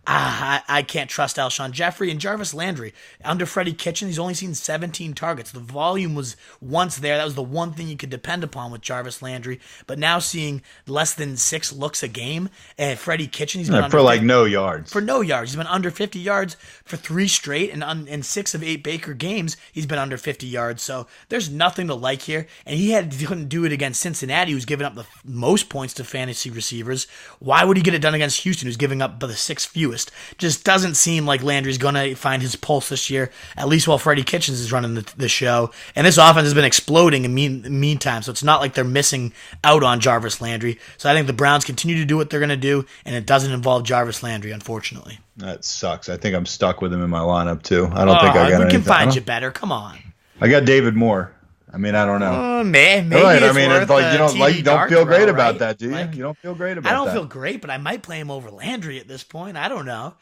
[SPEAKER 2] I can't trust Alshon Jeffery and Jarvis Landry. Under Freddie Kitchens, he's only seen 17 targets. The volume was once there. That was the one thing you could depend upon with Jarvis Landry. But now seeing less than 6 looks a game, and Freddie Kitchens, he's been
[SPEAKER 1] for like no yards.
[SPEAKER 2] For no yards. He's been under 50 yards for 3 straight, and in 6 of 8 Baker games, he's been under 50 yards. So there's nothing to like here. And he couldn't do it against Cincinnati, who's given up the most points to fantasy receivers. Why would he get it done against Houston, who's giving up the 6th fewest? Just doesn't seem like Landry's going to find his pulse this year, at least while Freddie Kitchens is running the show. And this offense has been exploding in the meantime, so it's not like they're missing out on Jarvis Landry. So I think the Browns continue to do what they're going to do, and it doesn't involve Jarvis Landry, unfortunately.
[SPEAKER 1] That sucks. I think I'm stuck with him in my lineup, too. I don't think I got anything.
[SPEAKER 2] We can find you better. Come on.
[SPEAKER 1] I got David Moore. I mean, I don't know.
[SPEAKER 2] Maybe
[SPEAKER 1] right.
[SPEAKER 2] it's worth
[SPEAKER 1] you don't feel great about
[SPEAKER 2] right?
[SPEAKER 1] that, do you? You don't feel great about that.
[SPEAKER 2] I don't feel great, but I might play him over Landry at this point. I don't know.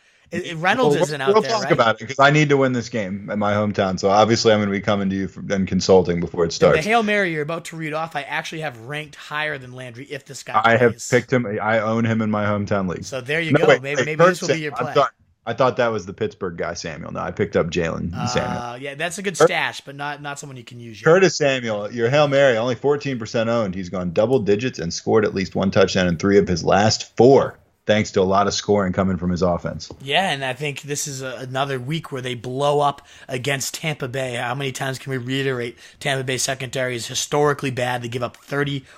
[SPEAKER 2] Reynolds isn't out there, right? We'll talk
[SPEAKER 1] about it because I need to win this game at my hometown. So obviously I'm going to be coming to you and consulting before it starts.
[SPEAKER 2] The Hail Mary you're about to read off, I actually have ranked higher than Landry if this guy
[SPEAKER 1] plays. I have picked him. I own him in my hometown league.
[SPEAKER 2] So there you go. Wait, maybe this will be your play.
[SPEAKER 1] I thought that was the Pittsburgh guy, Samuel. No, I picked up Jalen Samuel.
[SPEAKER 2] Yeah, that's a good stash, but not someone you can use yet.
[SPEAKER 1] Curtis Samuel, your Hail Mary, only 14% owned. He's gone double digits and scored at least 1 touchdown in 3 of his last 4. Thanks to a lot of scoring coming from his offense.
[SPEAKER 2] Yeah, and I think this is another week where they blow up against Tampa Bay. How many times can we reiterate Tampa Bay secondary is historically bad? They give up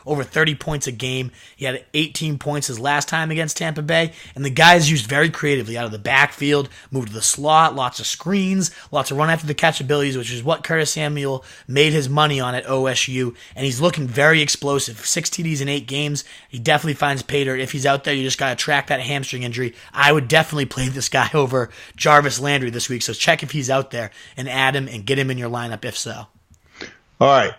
[SPEAKER 2] over 30 points a game. He had 18 points his last time against Tampa Bay, and the guys used very creatively out of the backfield, moved to the slot, lots of screens, lots of run after the catch abilities, which is what Curtis Samuel made his money on at OSU, and he's looking very explosive. 6 TDs in 8 games. He definitely finds pay dirt. If he's out there, you just got to track that hamstring injury. I would definitely play this guy over Jarvis Landry this week, so check if he's out there and add him and get him in your lineup if so.
[SPEAKER 1] All right,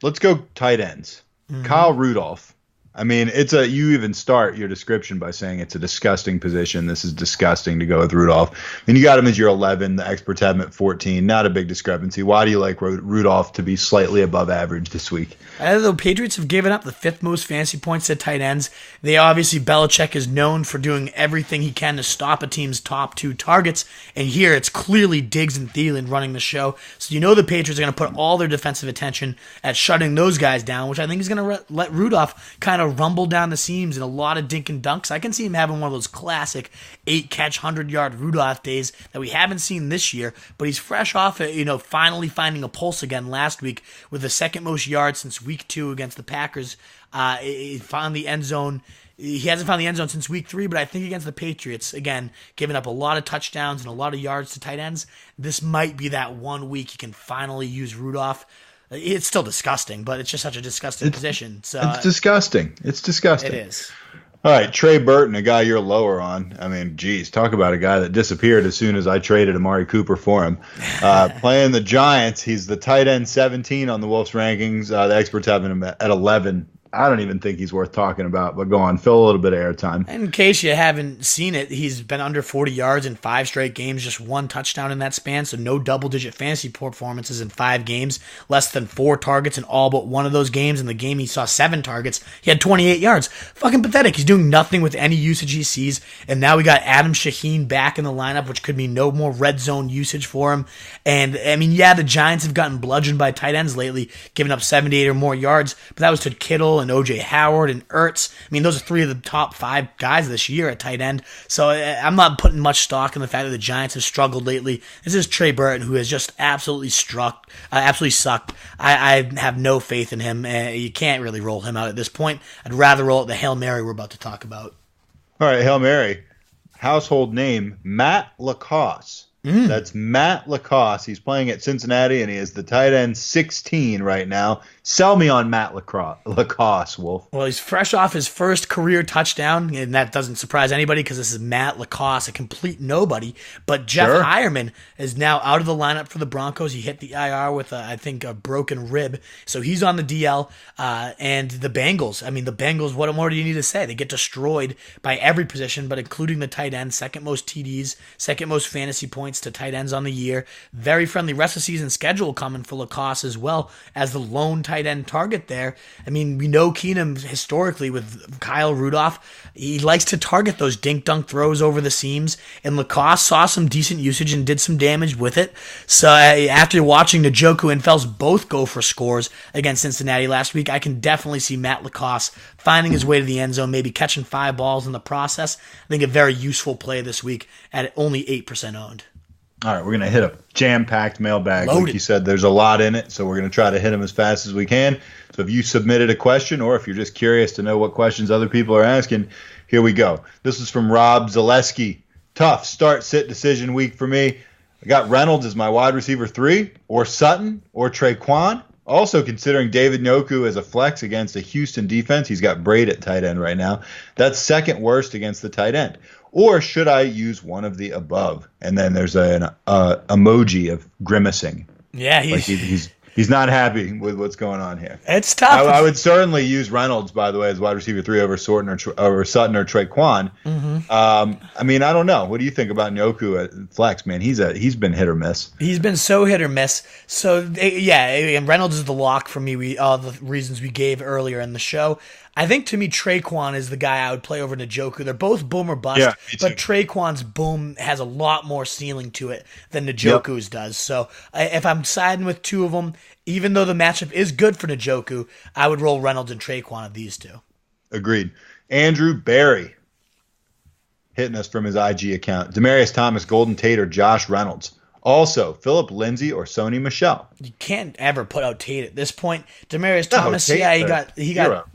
[SPEAKER 1] let's go tight ends. Kyle Rudolph. I mean, you even start your description by saying it's a disgusting position. This is disgusting to go with Rudolph. And you got him as your 11. The experts have him at 14. Not a big discrepancy. Why do you like Rudolph to be slightly above average this week?
[SPEAKER 2] The Patriots have given up the 5th most fantasy points to tight ends. Belichick is known for doing everything he can to stop a team's top 2 targets. And here it's clearly Diggs and Thielen running the show. So the Patriots are going to put all their defensive attention at shutting those guys down, which I think is going to let Rudolph kind of rumble down the seams in a lot of dink and dunks. I can see him having one of those classic 8-catch, 100-yard Rudolph days that we haven't seen this year, but he's fresh off finally finding a pulse again last week with the 2nd most yards since week 2 against the Packers. He found the end zone. He hasn't found the end zone since week 3, but I think against the Patriots, again, giving up a lot of touchdowns and a lot of yards to tight ends, this might be that one week he can finally use Rudolph. It's still disgusting, but it's just such a disgusting position. So
[SPEAKER 1] it's disgusting. It's disgusting.
[SPEAKER 2] It is.
[SPEAKER 1] All right, Trey Burton, a guy you're lower on. I mean, geez, talk about a guy that disappeared as soon as I traded Amari Cooper for him. Playing the Giants, he's the tight end 17 on the Wolves rankings. The experts have him at 11. I don't even think he's worth talking about, but go on, fill a little bit of airtime.
[SPEAKER 2] In case you haven't seen it, he's been under 40 yards in 5 straight games, just 1 touchdown in that span, so no double-digit fantasy performances in 5 games, less than 4 targets in all but one of those games. In the game he saw 7 targets, he had 28 yards. Fucking pathetic. He's doing nothing with any usage he sees, and now we got Adam Shaheen back in the lineup, which could mean no more red zone usage for him. And, I mean, yeah, the Giants have gotten bludgeoned by tight ends lately, giving up 78 or more yards, but that was to Kittle and O.J. Howard and Ertz. I mean, those are 3 of the top 5 guys this year at tight end. So I'm not putting much stock in the fact that the Giants have struggled lately. This is Trey Burton, who has just absolutely sucked. I have no faith in him. You can't really roll him out at this point. I'd rather roll out the Hail Mary we're about to talk about.
[SPEAKER 1] All right, Hail Mary. Household name, Matt LaCosse. That's Matt LaCosse. He's playing at Cincinnati, and he is the tight end 16 right now. Sell me on Matt LaCosse, Wolf.
[SPEAKER 2] Well, he's fresh off his first career touchdown, and that doesn't surprise anybody because this is Matt LaCosse, a complete nobody. But Jeff Heuerman is now out of the lineup for the Broncos. He hit the IR with, I think, a broken rib. So he's on the DL. And the Bengals, what more do you need to say? They get destroyed by every position, but including the tight end, second most TDs, second most fantasy points to tight ends on the year. Very friendly rest of season schedule coming for LaCosse as well as the lone tight end target there. I mean, we know Keenum historically with Kyle Rudolph. He likes to target those dink-dunk throws over the seams, and LaCosse saw some decent usage and did some damage with it. So after watching Njoku and Fells both go for scores against Cincinnati last week, I can definitely see Matt LaCosse finding his way to the end zone, maybe catching 5 balls in the process. I think a very useful play this week at only 8% owned.
[SPEAKER 1] All right, we're going to hit a jam-packed mailbag.
[SPEAKER 2] Loaded.
[SPEAKER 1] Like you said, there's a lot in it, so we're going to try to hit them as fast as we can. So if you submitted a question or if you're just curious to know what questions other people are asking, here we go. This is from Rob Zaleski. Tough start-sit decision week for me. I got Reynolds as my wide receiver 3, or Sutton, or Traquan. Also considering David Njoku as a flex against a Houston defense. He's got Braid at tight end right now. That's second worst against the tight end. Or should I use one of the above? And then there's an emoji of grimacing.
[SPEAKER 2] Yeah,
[SPEAKER 1] he's not happy with what's going on here.
[SPEAKER 2] It's tough.
[SPEAKER 1] I would certainly use Reynolds, by the way, as wide receiver 3 over Sutton or Traquan. I mean, I don't know. What do you think about Njoku at flex, man? He's been hit or miss.
[SPEAKER 2] He's been so hit or miss. So yeah, and Reynolds is the lock for me. All the reasons we gave earlier in the show. I think to me, Traquan is the guy I would play over Njoku. They're both boom or bust, but Traquan's boom has a lot more ceiling to it than Njoku's does. So if I'm siding with 2 of them, even though the matchup is good for Njoku, I would roll Reynolds and Traquan of these 2.
[SPEAKER 1] Agreed. Andrew Barry hitting us from his IG account. Demaryius Thomas, Golden Tate, or Josh Reynolds. Also, Philip Lindsay or Sony Michel.
[SPEAKER 2] You can't ever put out Tate at this point. Demaryius Thomas, he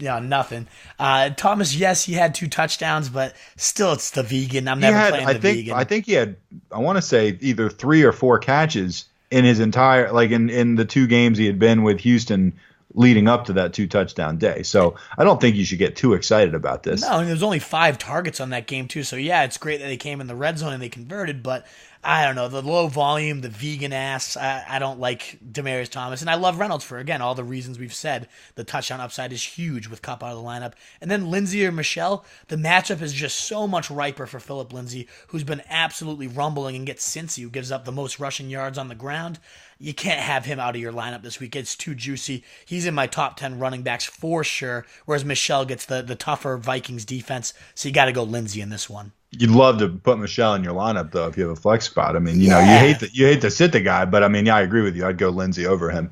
[SPEAKER 2] got nothing. Thomas, yes, he had 2 touchdowns, but still, it's the vegan. I'm never playing the vegan.
[SPEAKER 1] I think he had, I want to say, either 3 or 4 catches in his entire, like in the 2 games he had been with Houston leading up to that 2 touchdown day. So I don't think you should get too excited about this.
[SPEAKER 2] No, and there's only 5 targets on that game too. So yeah, it's great that they came in the red zone and they converted, but I don't know, the low volume, the vegan ass, I don't like Demaryius Thomas. And I love Reynolds for, again, all the reasons we've said. The touchdown upside is huge with Kupp out of the lineup. And then Lindsay or Michel, the matchup is just so much riper for Philip Lindsay, who's been absolutely rumbling and gets Cincy, who gives up the most rushing yards on the ground. You can't have him out of your lineup this week. It's too juicy. He's in my top 10 running backs for sure, whereas Michel gets the tougher Vikings defense. So you got to go Lindsay in this one.
[SPEAKER 1] You'd love to put Michel in your lineup, though, if you have a flex spot. I mean, you hate to sit the guy, but I mean, yeah, I agree with you. I'd go Lindsay over him.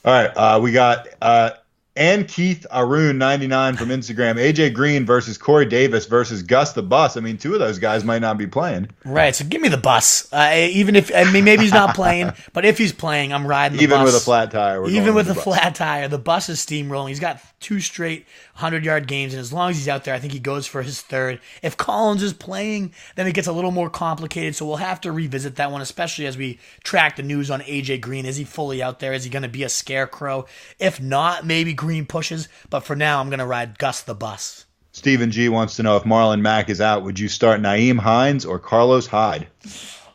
[SPEAKER 1] All right, we got and Keith Arun 99 from Instagram. AJ Green versus Corey Davis versus Gus the Bus. I mean, 2 of those guys might not be playing.
[SPEAKER 2] Right. So give me the bus. Even if maybe he's not playing, but if he's playing, I'm riding the bus.
[SPEAKER 1] Even with a flat tire.
[SPEAKER 2] Even with a flat tire, the bus is steamrolling. He's got 2 straight 100-yard games, and as long as he's out there, I think he goes for his 3rd. If Collins is playing, then it gets a little more complicated, so we'll have to revisit that one, especially as we track the news on AJ Green. Is he fully out there? Is he going to be a scarecrow? If not, maybe Green pushes, but for now, I'm going to ride Gus the Bus.
[SPEAKER 1] Stephen G wants to know, if Marlon Mack is out, would you start Nyheim Hines or Carlos Hyde?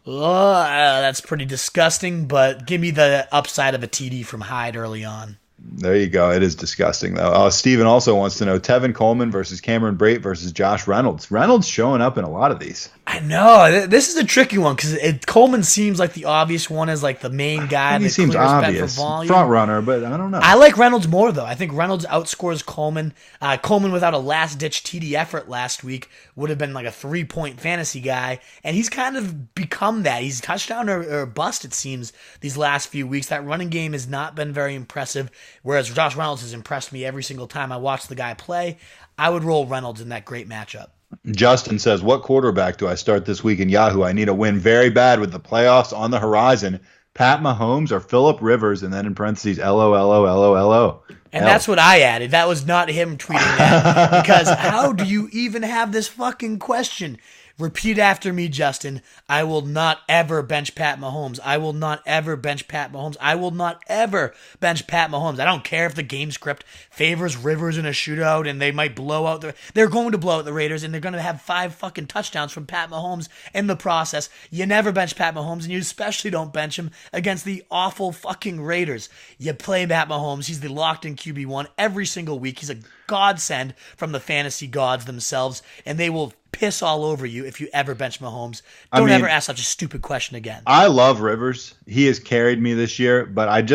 [SPEAKER 2] That's pretty disgusting, but give me the upside of a TD from Hyde early on.
[SPEAKER 1] There you go. It is disgusting, though. Steven also wants to know Tevin Coleman versus Cameron Brate versus Josh Reynolds. Reynolds showing up in a lot of these.
[SPEAKER 2] I know. This is a tricky one because Coleman seems like the obvious one as like the main guy.
[SPEAKER 1] He seems obvious. Front runner, but I don't know.
[SPEAKER 2] I like Reynolds more, though. I think Reynolds outscores Coleman. Coleman, without a last-ditch TD effort last week, would have been like a 3-point fantasy guy, and he's kind of become that. He's touchdown or bust, it seems, these last few weeks. That running game has not been very impressive. whereas Josh Reynolds has impressed me every single time I watch the guy play. I would roll Reynolds in that great matchup.
[SPEAKER 1] Justin says, what quarterback do I start this week in Yahoo? I need a win very bad with the playoffs on the horizon. Pat Mahomes or Phillip Rivers, and then in parentheses, LOLOLOLO.
[SPEAKER 2] And that's what I added. That was not him tweeting that. Because how do you even have this fucking question? Repeat after me, Justin. I will not ever bench Pat Mahomes. I will not ever bench Pat Mahomes. I will not ever bench Pat Mahomes. I don't care if the game script favors Rivers in a shootout and they might blow out they're going to blow out the Raiders and they're going to have 5 fucking touchdowns from Pat Mahomes in the process. You never bench Pat Mahomes, and you especially don't bench him against the awful fucking Raiders. You play Pat Mahomes. He's the locked-in QB1 every single week. He's a godsend from the fantasy gods themselves, and they will piss all over you if you ever bench Mahomes. Don't ever ask such a stupid question again.
[SPEAKER 1] I love Rivers. He has carried me this year, but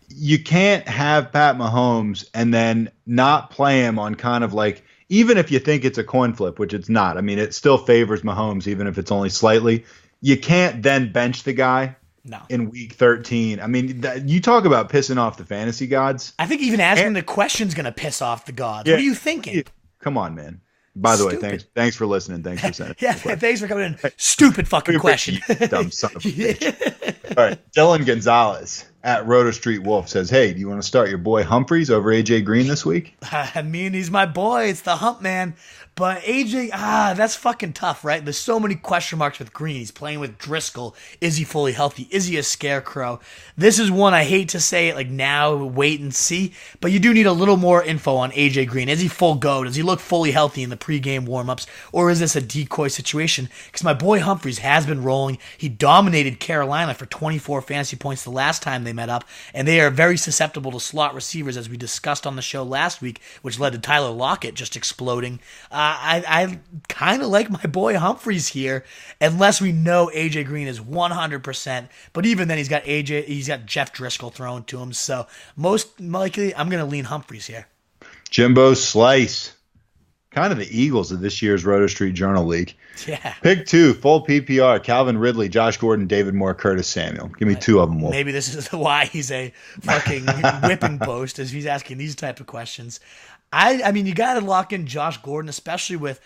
[SPEAKER 1] you can't have Pat Mahomes and then not play him on kind of like, even if you think it's a coin flip, which it's not. I mean, it still favors Mahomes, even if it's only slightly. You can't then bench the guy.
[SPEAKER 2] No.
[SPEAKER 1] In week 13. I mean, you talk about pissing off the fantasy gods.
[SPEAKER 2] I think even asking the question's going to piss off the gods. Yeah. What are you thinking?
[SPEAKER 1] Come on, man. By the way, thanks for listening. Thanks for sending.
[SPEAKER 2] Yeah, thanks for coming in. Stupid fucking question.
[SPEAKER 1] You dumb son of a bitch. All right, Dylan Gonzalez at Roto Street Wolf says, hey, do you want to start your boy Humphreys over AJ Green this week?
[SPEAKER 2] I mean, he's my boy. It's the hump man. But AJ, that's fucking tough, right? There's so many question marks with Green. He's playing with Driscoll. Is he fully healthy? Is he a scarecrow? This is one I hate to say it like now, wait and see. But you do need a little more info on AJ Green. Is he full go? Does he look fully healthy in the pregame warmups? Or is this a decoy situation? Because my boy Humphreys has been rolling. He dominated Carolina for 24 fantasy points the last time they met up. And they are very susceptible to slot receivers, as we discussed on the show last week, which led to Tyler Lockett just exploding. I kind of like my boy Humphreys here, unless we know AJ Green is 100%. But even then, he's got Jeff Driscoll thrown to him. So most likely, I'm going to lean Humphreys here.
[SPEAKER 1] Jimbo Slice, kind of the Eagles of this year's Roto Street Journal League.
[SPEAKER 2] Yeah.
[SPEAKER 1] Pick 2, full PPR: Calvin Ridley, Josh Gordon, David Moore, Curtis Samuel. Give me 2 of them, Wolf.
[SPEAKER 2] Maybe this is why he's a fucking whipping post, as he's asking these type of questions. I mean, you got to lock in Josh Gordon, especially with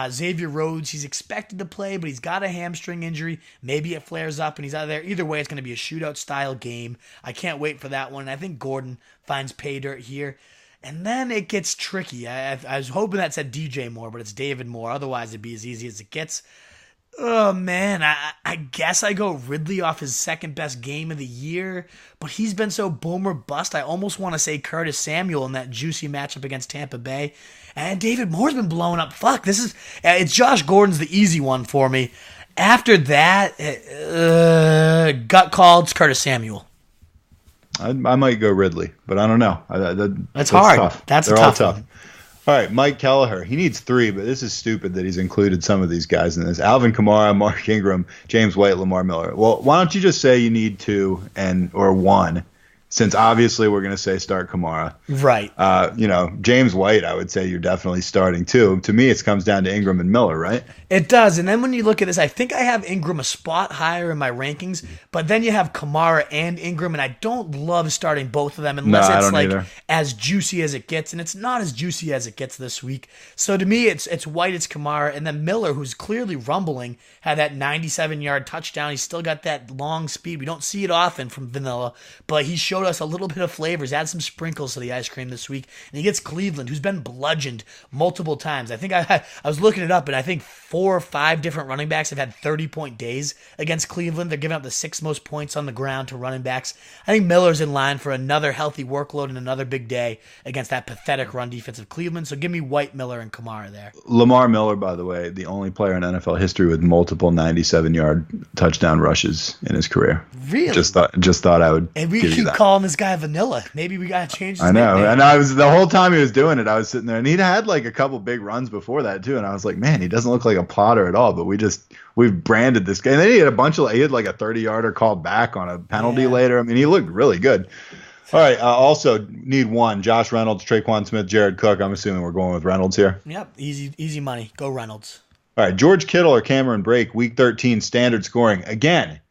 [SPEAKER 2] Xavier Rhodes. He's expected to play, but he's got a hamstring injury. Maybe it flares up and he's out of there. Either way, it's going to be a shootout-style game. I can't wait for that one. And I think Gordon finds pay dirt here. And then it gets tricky. I was hoping that said DJ Moore, but it's David Moore. Otherwise, it'd be as easy as it gets. Oh, man, I guess I go Ridley off his second best game of the year, but he's been so boom or bust. I almost want to say Curtis Samuel in that juicy matchup against Tampa Bay. And David Moore's been blowing up. Fuck, it's Josh Gordon's the easy one for me. After that, gut called, it's Curtis Samuel.
[SPEAKER 1] I might go Ridley, but I don't know.
[SPEAKER 2] That's hard.
[SPEAKER 1] Tough.
[SPEAKER 2] They're all tough. One.
[SPEAKER 1] All right, Mike Kelleher. He needs 3, but this is stupid that he's included some of these guys in this. Alvin Kamara, Mark Ingram, James White, Lamar Miller. Well, why don't you just say you need 2 or 1, since obviously we're going to say start Kamara.
[SPEAKER 2] Right.
[SPEAKER 1] James White, I would say you're definitely starting too. To me, it comes down to Ingram and Miller, right?
[SPEAKER 2] It does. And then when you look at this, I think I have Ingram a spot higher in my rankings, but then you have Kamara and Ingram, and I don't love starting both of them unless it's like either. As juicy as it gets, and it's not as juicy as it gets this week. So to me, it's White, it's Kamara, and then Miller, who's clearly rumbling, had that 97-yard touchdown. He's still got that long speed. We don't see it often from Vanilla, but he showed us a little bit of flavors, add some sprinkles to the ice cream this week, and he gets Cleveland, who's been bludgeoned multiple times. I think I was looking it up, and I think 4 or 5 different running backs have had 30-point days against Cleveland. They're giving up the 6th most points on the ground to running backs. I think Miller's in line for another healthy workload and another big day against that pathetic run defense of Cleveland. So give me White, Miller, and Kamara there.
[SPEAKER 1] Lamar Miller, by the way, the only player in NFL history with multiple 97-yard touchdown rushes in his career.
[SPEAKER 2] Really?
[SPEAKER 1] Just thought I would.
[SPEAKER 2] And we keep calling this guy Vanilla. Maybe we gotta change his
[SPEAKER 1] I know.
[SPEAKER 2] nickname.
[SPEAKER 1] And I was the whole time he was doing it, I was sitting there, and he'd had like a couple big runs before that too, and I was like, man, he doesn't look like a plotter at all. But we've branded this guy. And then he had he had like a 30-yarder called back on a penalty later. I mean, he looked really good. All right. Also need 1: Josh Reynolds, Traquan Smith, Jared Cook. I'm assuming we're going with Reynolds here.
[SPEAKER 2] Yep. Easy money. Go Reynolds.
[SPEAKER 1] All right. George Kittle or Cameron Brake, week 13 standard scoring again.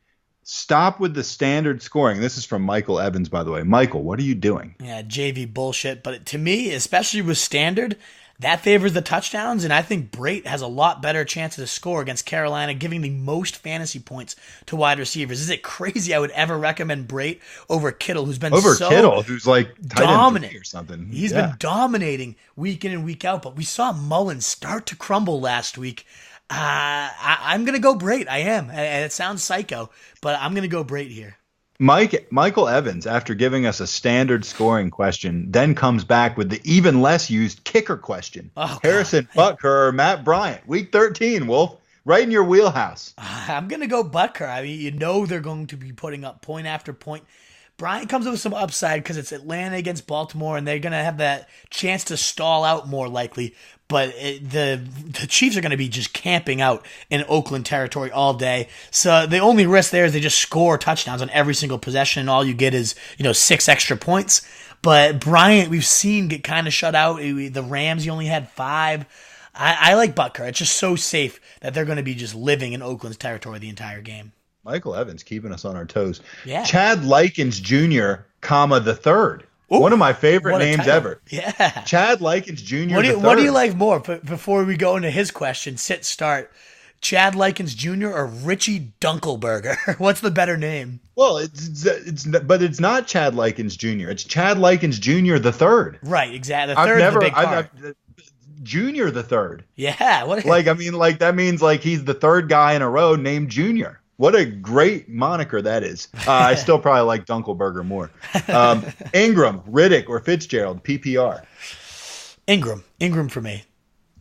[SPEAKER 1] Stop with the standard scoring. This is from Michael Evans, by the way. Michael, what are you doing?
[SPEAKER 2] Yeah, JV bullshit. But to me, especially with standard, that favors the touchdowns, and I think Brate has a lot better chance to score against Carolina, giving the most fantasy points to wide receivers. Is it crazy I would ever recommend Brate over Kittle, who's been
[SPEAKER 1] Kittle, who's like
[SPEAKER 2] dominant
[SPEAKER 1] or something?
[SPEAKER 2] He's been dominating week in and week out, but we saw Mullins start to crumble last week. I'm going to go Brate. I am. And it sounds psycho, but I'm going to go Brate here.
[SPEAKER 1] Michael Evans, after giving us a standard scoring question, then comes back with the even less used kicker question.
[SPEAKER 2] Oh,
[SPEAKER 1] Harrison Butker or Matt Bryant. Week 13, Wolf. Right in your wheelhouse.
[SPEAKER 2] I'm going to go Butker. I mean, you know they're going to be putting up point after point. Bryant comes up with some upside because it's Atlanta against Baltimore, and they're going to have that chance to stall out more likely. But the Chiefs are going to be just camping out in Oakland territory all day. So the only risk there is they just score touchdowns on every single possession, and all you get is 6 extra points. But Bryant, we've seen get kind of shut out. The Rams, he only had 5. I like Butker. It's just so safe that they're going to be just living in Oakland's territory the entire game.
[SPEAKER 1] Michael Evans keeping us on our toes.
[SPEAKER 2] Yeah.
[SPEAKER 1] Chad Likens Jr., the third.
[SPEAKER 2] Ooh,
[SPEAKER 1] one of my favorite names
[SPEAKER 2] title.
[SPEAKER 1] ever.
[SPEAKER 2] Yeah.
[SPEAKER 1] Chad Likens Jr.
[SPEAKER 2] What do you like more? Before we go into his question, start. Chad Likens Jr. or Richie Dunkelberger? What's the better name?
[SPEAKER 1] Well, it's not Chad Likens Jr. It's Chad Likens Jr. the third.
[SPEAKER 2] Right, exactly. The third is the big part.
[SPEAKER 1] Junior the third.
[SPEAKER 2] Yeah.
[SPEAKER 1] That means he's the third guy in a row named Junior. What a great moniker that is. I still probably like Dunkelberger more. Ingram, Riddick, or Fitzgerald, PPR.
[SPEAKER 2] Ingram for me.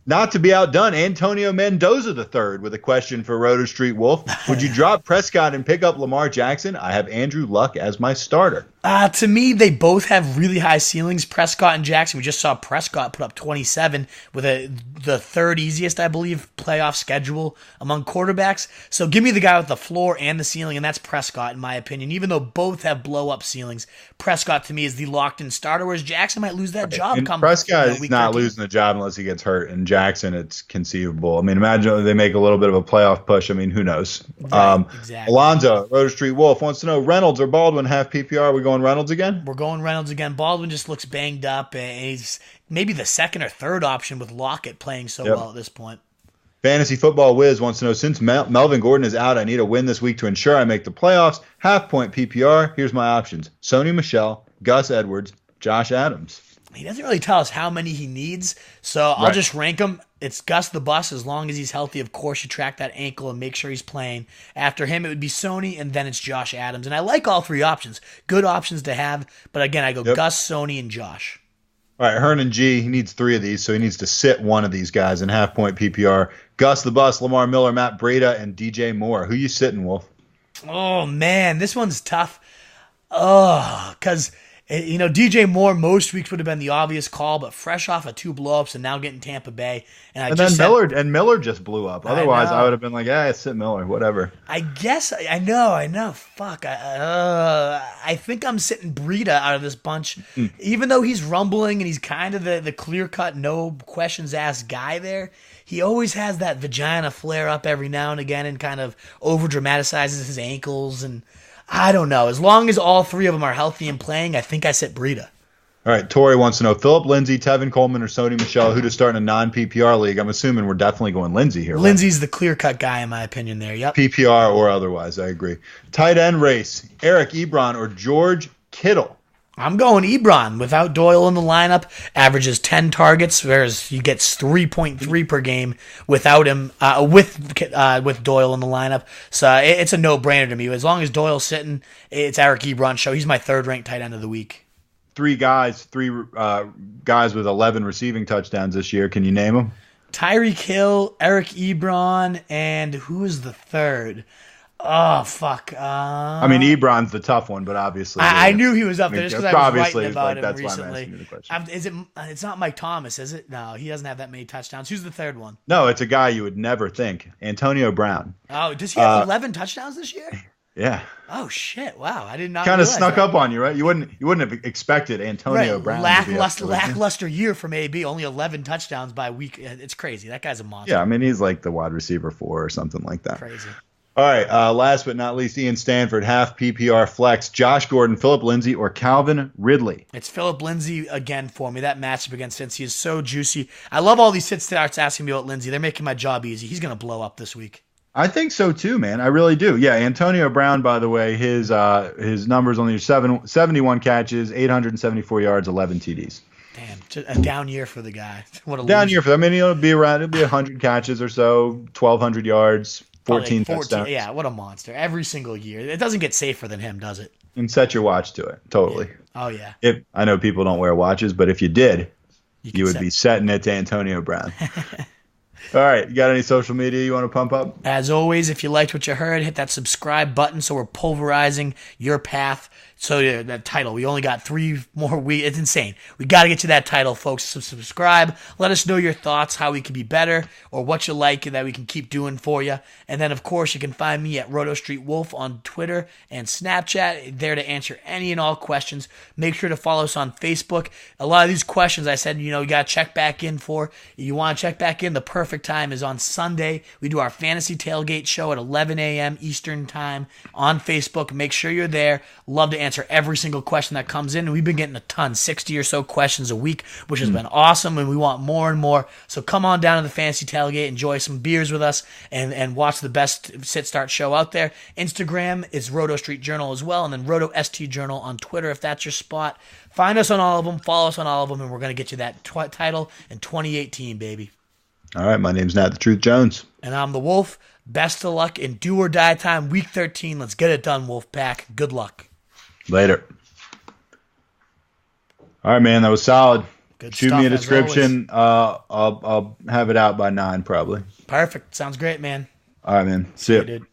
[SPEAKER 1] Not to be outdone, Antonio Mendoza III with a question for Roto Street Wolf. Would you drop Prescott and pick up Lamar Jackson? I have Andrew Luck as my starter.
[SPEAKER 2] To me, they both have really high ceilings, Prescott and Jackson. We just saw Prescott put up 27 with the third easiest, I believe, playoff schedule among quarterbacks. So give me the guy with the floor and the ceiling, and that's Prescott, in my opinion. Even though both have blow-up ceilings, Prescott, to me, is the locked-in starter, whereas Jackson might lose that job.
[SPEAKER 1] Prescott is not losing the job unless he gets hurt, and Jackson, it's conceivable. I mean, imagine they make a little bit of a playoff push. I mean, who knows?
[SPEAKER 2] Right, exactly.
[SPEAKER 1] Alonzo, Roto Street Wolf, wants to know, Reynolds or Baldwin half PPR? Are we going Reynolds again?
[SPEAKER 2] We're going Reynolds again. Baldwin just looks banged up, and he's maybe the second or third option with Lockett playing so well at this point.
[SPEAKER 1] Fantasy Football Wiz wants to know, since Melvin Gordon is out, I need a win this week to ensure I make the playoffs. Half point PPR. Here's my options. Sony Michel, Gus Edwards, Josh Adams.
[SPEAKER 2] He doesn't really tell us how many he needs, so I'll just rank them. It's Gus the Bus, as long as he's healthy. Of course, you track that ankle and make sure he's playing. After him, it would be Sony, and then it's Josh Adams. And I like all three options. Good options to have, but again, I go Gus, Sony, and Josh.
[SPEAKER 1] All right, Hernan G, he needs 3 of these, so he needs to sit one of these guys in half-point PPR. Gus the Bus, Lamar Miller, Matt Breida, and DJ Moore. Who you sitting, Wolf?
[SPEAKER 2] Oh, man, this one's tough. Oh, because... DJ Moore most weeks would have been the obvious call, but fresh off of 2 blowups and now getting Tampa Bay.
[SPEAKER 1] Miller just blew up. Otherwise, I would have been like, sit Miller, whatever.
[SPEAKER 2] I guess I know. Fuck. I think I'm sitting Breida out of this bunch, even though he's rumbling and he's kind of the clear cut, no questions asked guy there. He always has that vagina flare up every now and again and kind of over dramatizes his ankles and. I don't know. As long as all 3 of them are healthy and playing, I think I sit Breida.
[SPEAKER 1] All right, Tori wants to know, Phillip Lindsay, Tevin Coleman, or Sony Michel, who to start in a non-PPR league? I'm assuming we're definitely going Lindsay here.
[SPEAKER 2] Lindsay's the clear-cut guy, in my opinion there, yep.
[SPEAKER 1] PPR or otherwise, I agree. Tight end race, Eric Ebron or George Kittle?
[SPEAKER 2] I'm going Ebron. Without Doyle in the lineup, averages 10 targets, whereas he gets 3.3 per game without him, with Doyle in the lineup. So it's a no-brainer to me. As long as Doyle's sitting, it's Eric Ebron's show. He's my third-ranked tight end of the week.
[SPEAKER 1] 3 guys with 11 receiving touchdowns this year. Can you name them?
[SPEAKER 2] Tyreek Hill, Eric Ebron, and who is the third? Oh, fuck.
[SPEAKER 1] Ebron's the tough one, but obviously.
[SPEAKER 2] I knew he was up there just because I was writing about him
[SPEAKER 1] that's
[SPEAKER 2] recently.
[SPEAKER 1] Why I'm asking you the question.
[SPEAKER 2] It's not Mike Thomas, is it? No, he doesn't have that many touchdowns. Who's the third one?
[SPEAKER 1] No, it's a guy you would never think. Antonio Brown.
[SPEAKER 2] Oh, does he have 11 touchdowns this year?
[SPEAKER 1] Yeah.
[SPEAKER 2] Oh, shit. Wow. I did not
[SPEAKER 1] kind of snuck up on you, right? You wouldn't have expected Antonio Brown.
[SPEAKER 2] Lackluster year from AB, only 11 touchdowns by week. It's crazy. That guy's a monster.
[SPEAKER 1] Yeah, he's like the wide receiver 4 or something like that.
[SPEAKER 2] Crazy.
[SPEAKER 1] All right, last but not least, Ian Stanford, half PPR flex. Josh Gordon, Philip Lindsay, or Calvin Ridley?
[SPEAKER 2] It's Philip Lindsay again for me. That matchup against Cincy is so juicy. I love all these sit starts asking me about Lindsay. They're making my job easy. He's going to blow up this week.
[SPEAKER 1] I think so too, man. I really do. Yeah, Antonio Brown, by the way, his numbers on the 71 catches, 874 yards, 11 TDs.
[SPEAKER 2] Damn, a down year for the guy. What a
[SPEAKER 1] down year for him. I mean, it'll be 100 catches or so, 1,200 yards, 14 touchdowns.
[SPEAKER 2] Yeah, what a monster. Every single year. It doesn't get safer than him, does it?
[SPEAKER 1] And set your watch to it. Totally.
[SPEAKER 2] Yeah. Oh, yeah.
[SPEAKER 1] I know people don't wear watches, but if you did, you would be setting it to Antonio Brown. All right. You got any social media you want to pump up?
[SPEAKER 2] As always, if you liked what you heard, hit that subscribe button so we're pulverizing your path. So that title, we only got 3 more weeks. It's insane. We got to get to that title, folks. So subscribe. Let us know your thoughts, how we can be better, or what you like that we can keep doing for you. And then, of course, you can find me at Roto Street Wolf on Twitter and Snapchat, there to answer any and all questions. Make sure to follow us on Facebook. A lot of these questions I said, you got to check back in for. You want to check back in, the perfect time is on Sunday. We do our Fantasy Tailgate show at 11 a.m. Eastern Time on Facebook. Make sure you're there. Love to answer every single question that comes in. And we've been getting a ton, 60 or so questions a week, which has been awesome, and we want more and more. So come on down to the Fantasy Tailgate, enjoy some beers with us, and watch the best sit-start show out there. Instagram is Roto Street Journal as well, and then Roto ST Journal on Twitter if that's your spot. Find us on all of them, follow us on all of them, and we're going to get you that title in 2018, baby.
[SPEAKER 1] All right, my name's Nat the Truth Jones.
[SPEAKER 2] And I'm the Wolf. Best of luck in do or die time, week 13. Let's get it done, Wolfpack. Good luck.
[SPEAKER 1] Later. All right, man, that was solid.
[SPEAKER 2] Good
[SPEAKER 1] Shoot
[SPEAKER 2] stuff,
[SPEAKER 1] me a description. I'll have it out by 9 probably.
[SPEAKER 2] Perfect. Sounds great, man.
[SPEAKER 1] All right, man. See ya.
[SPEAKER 2] Dude.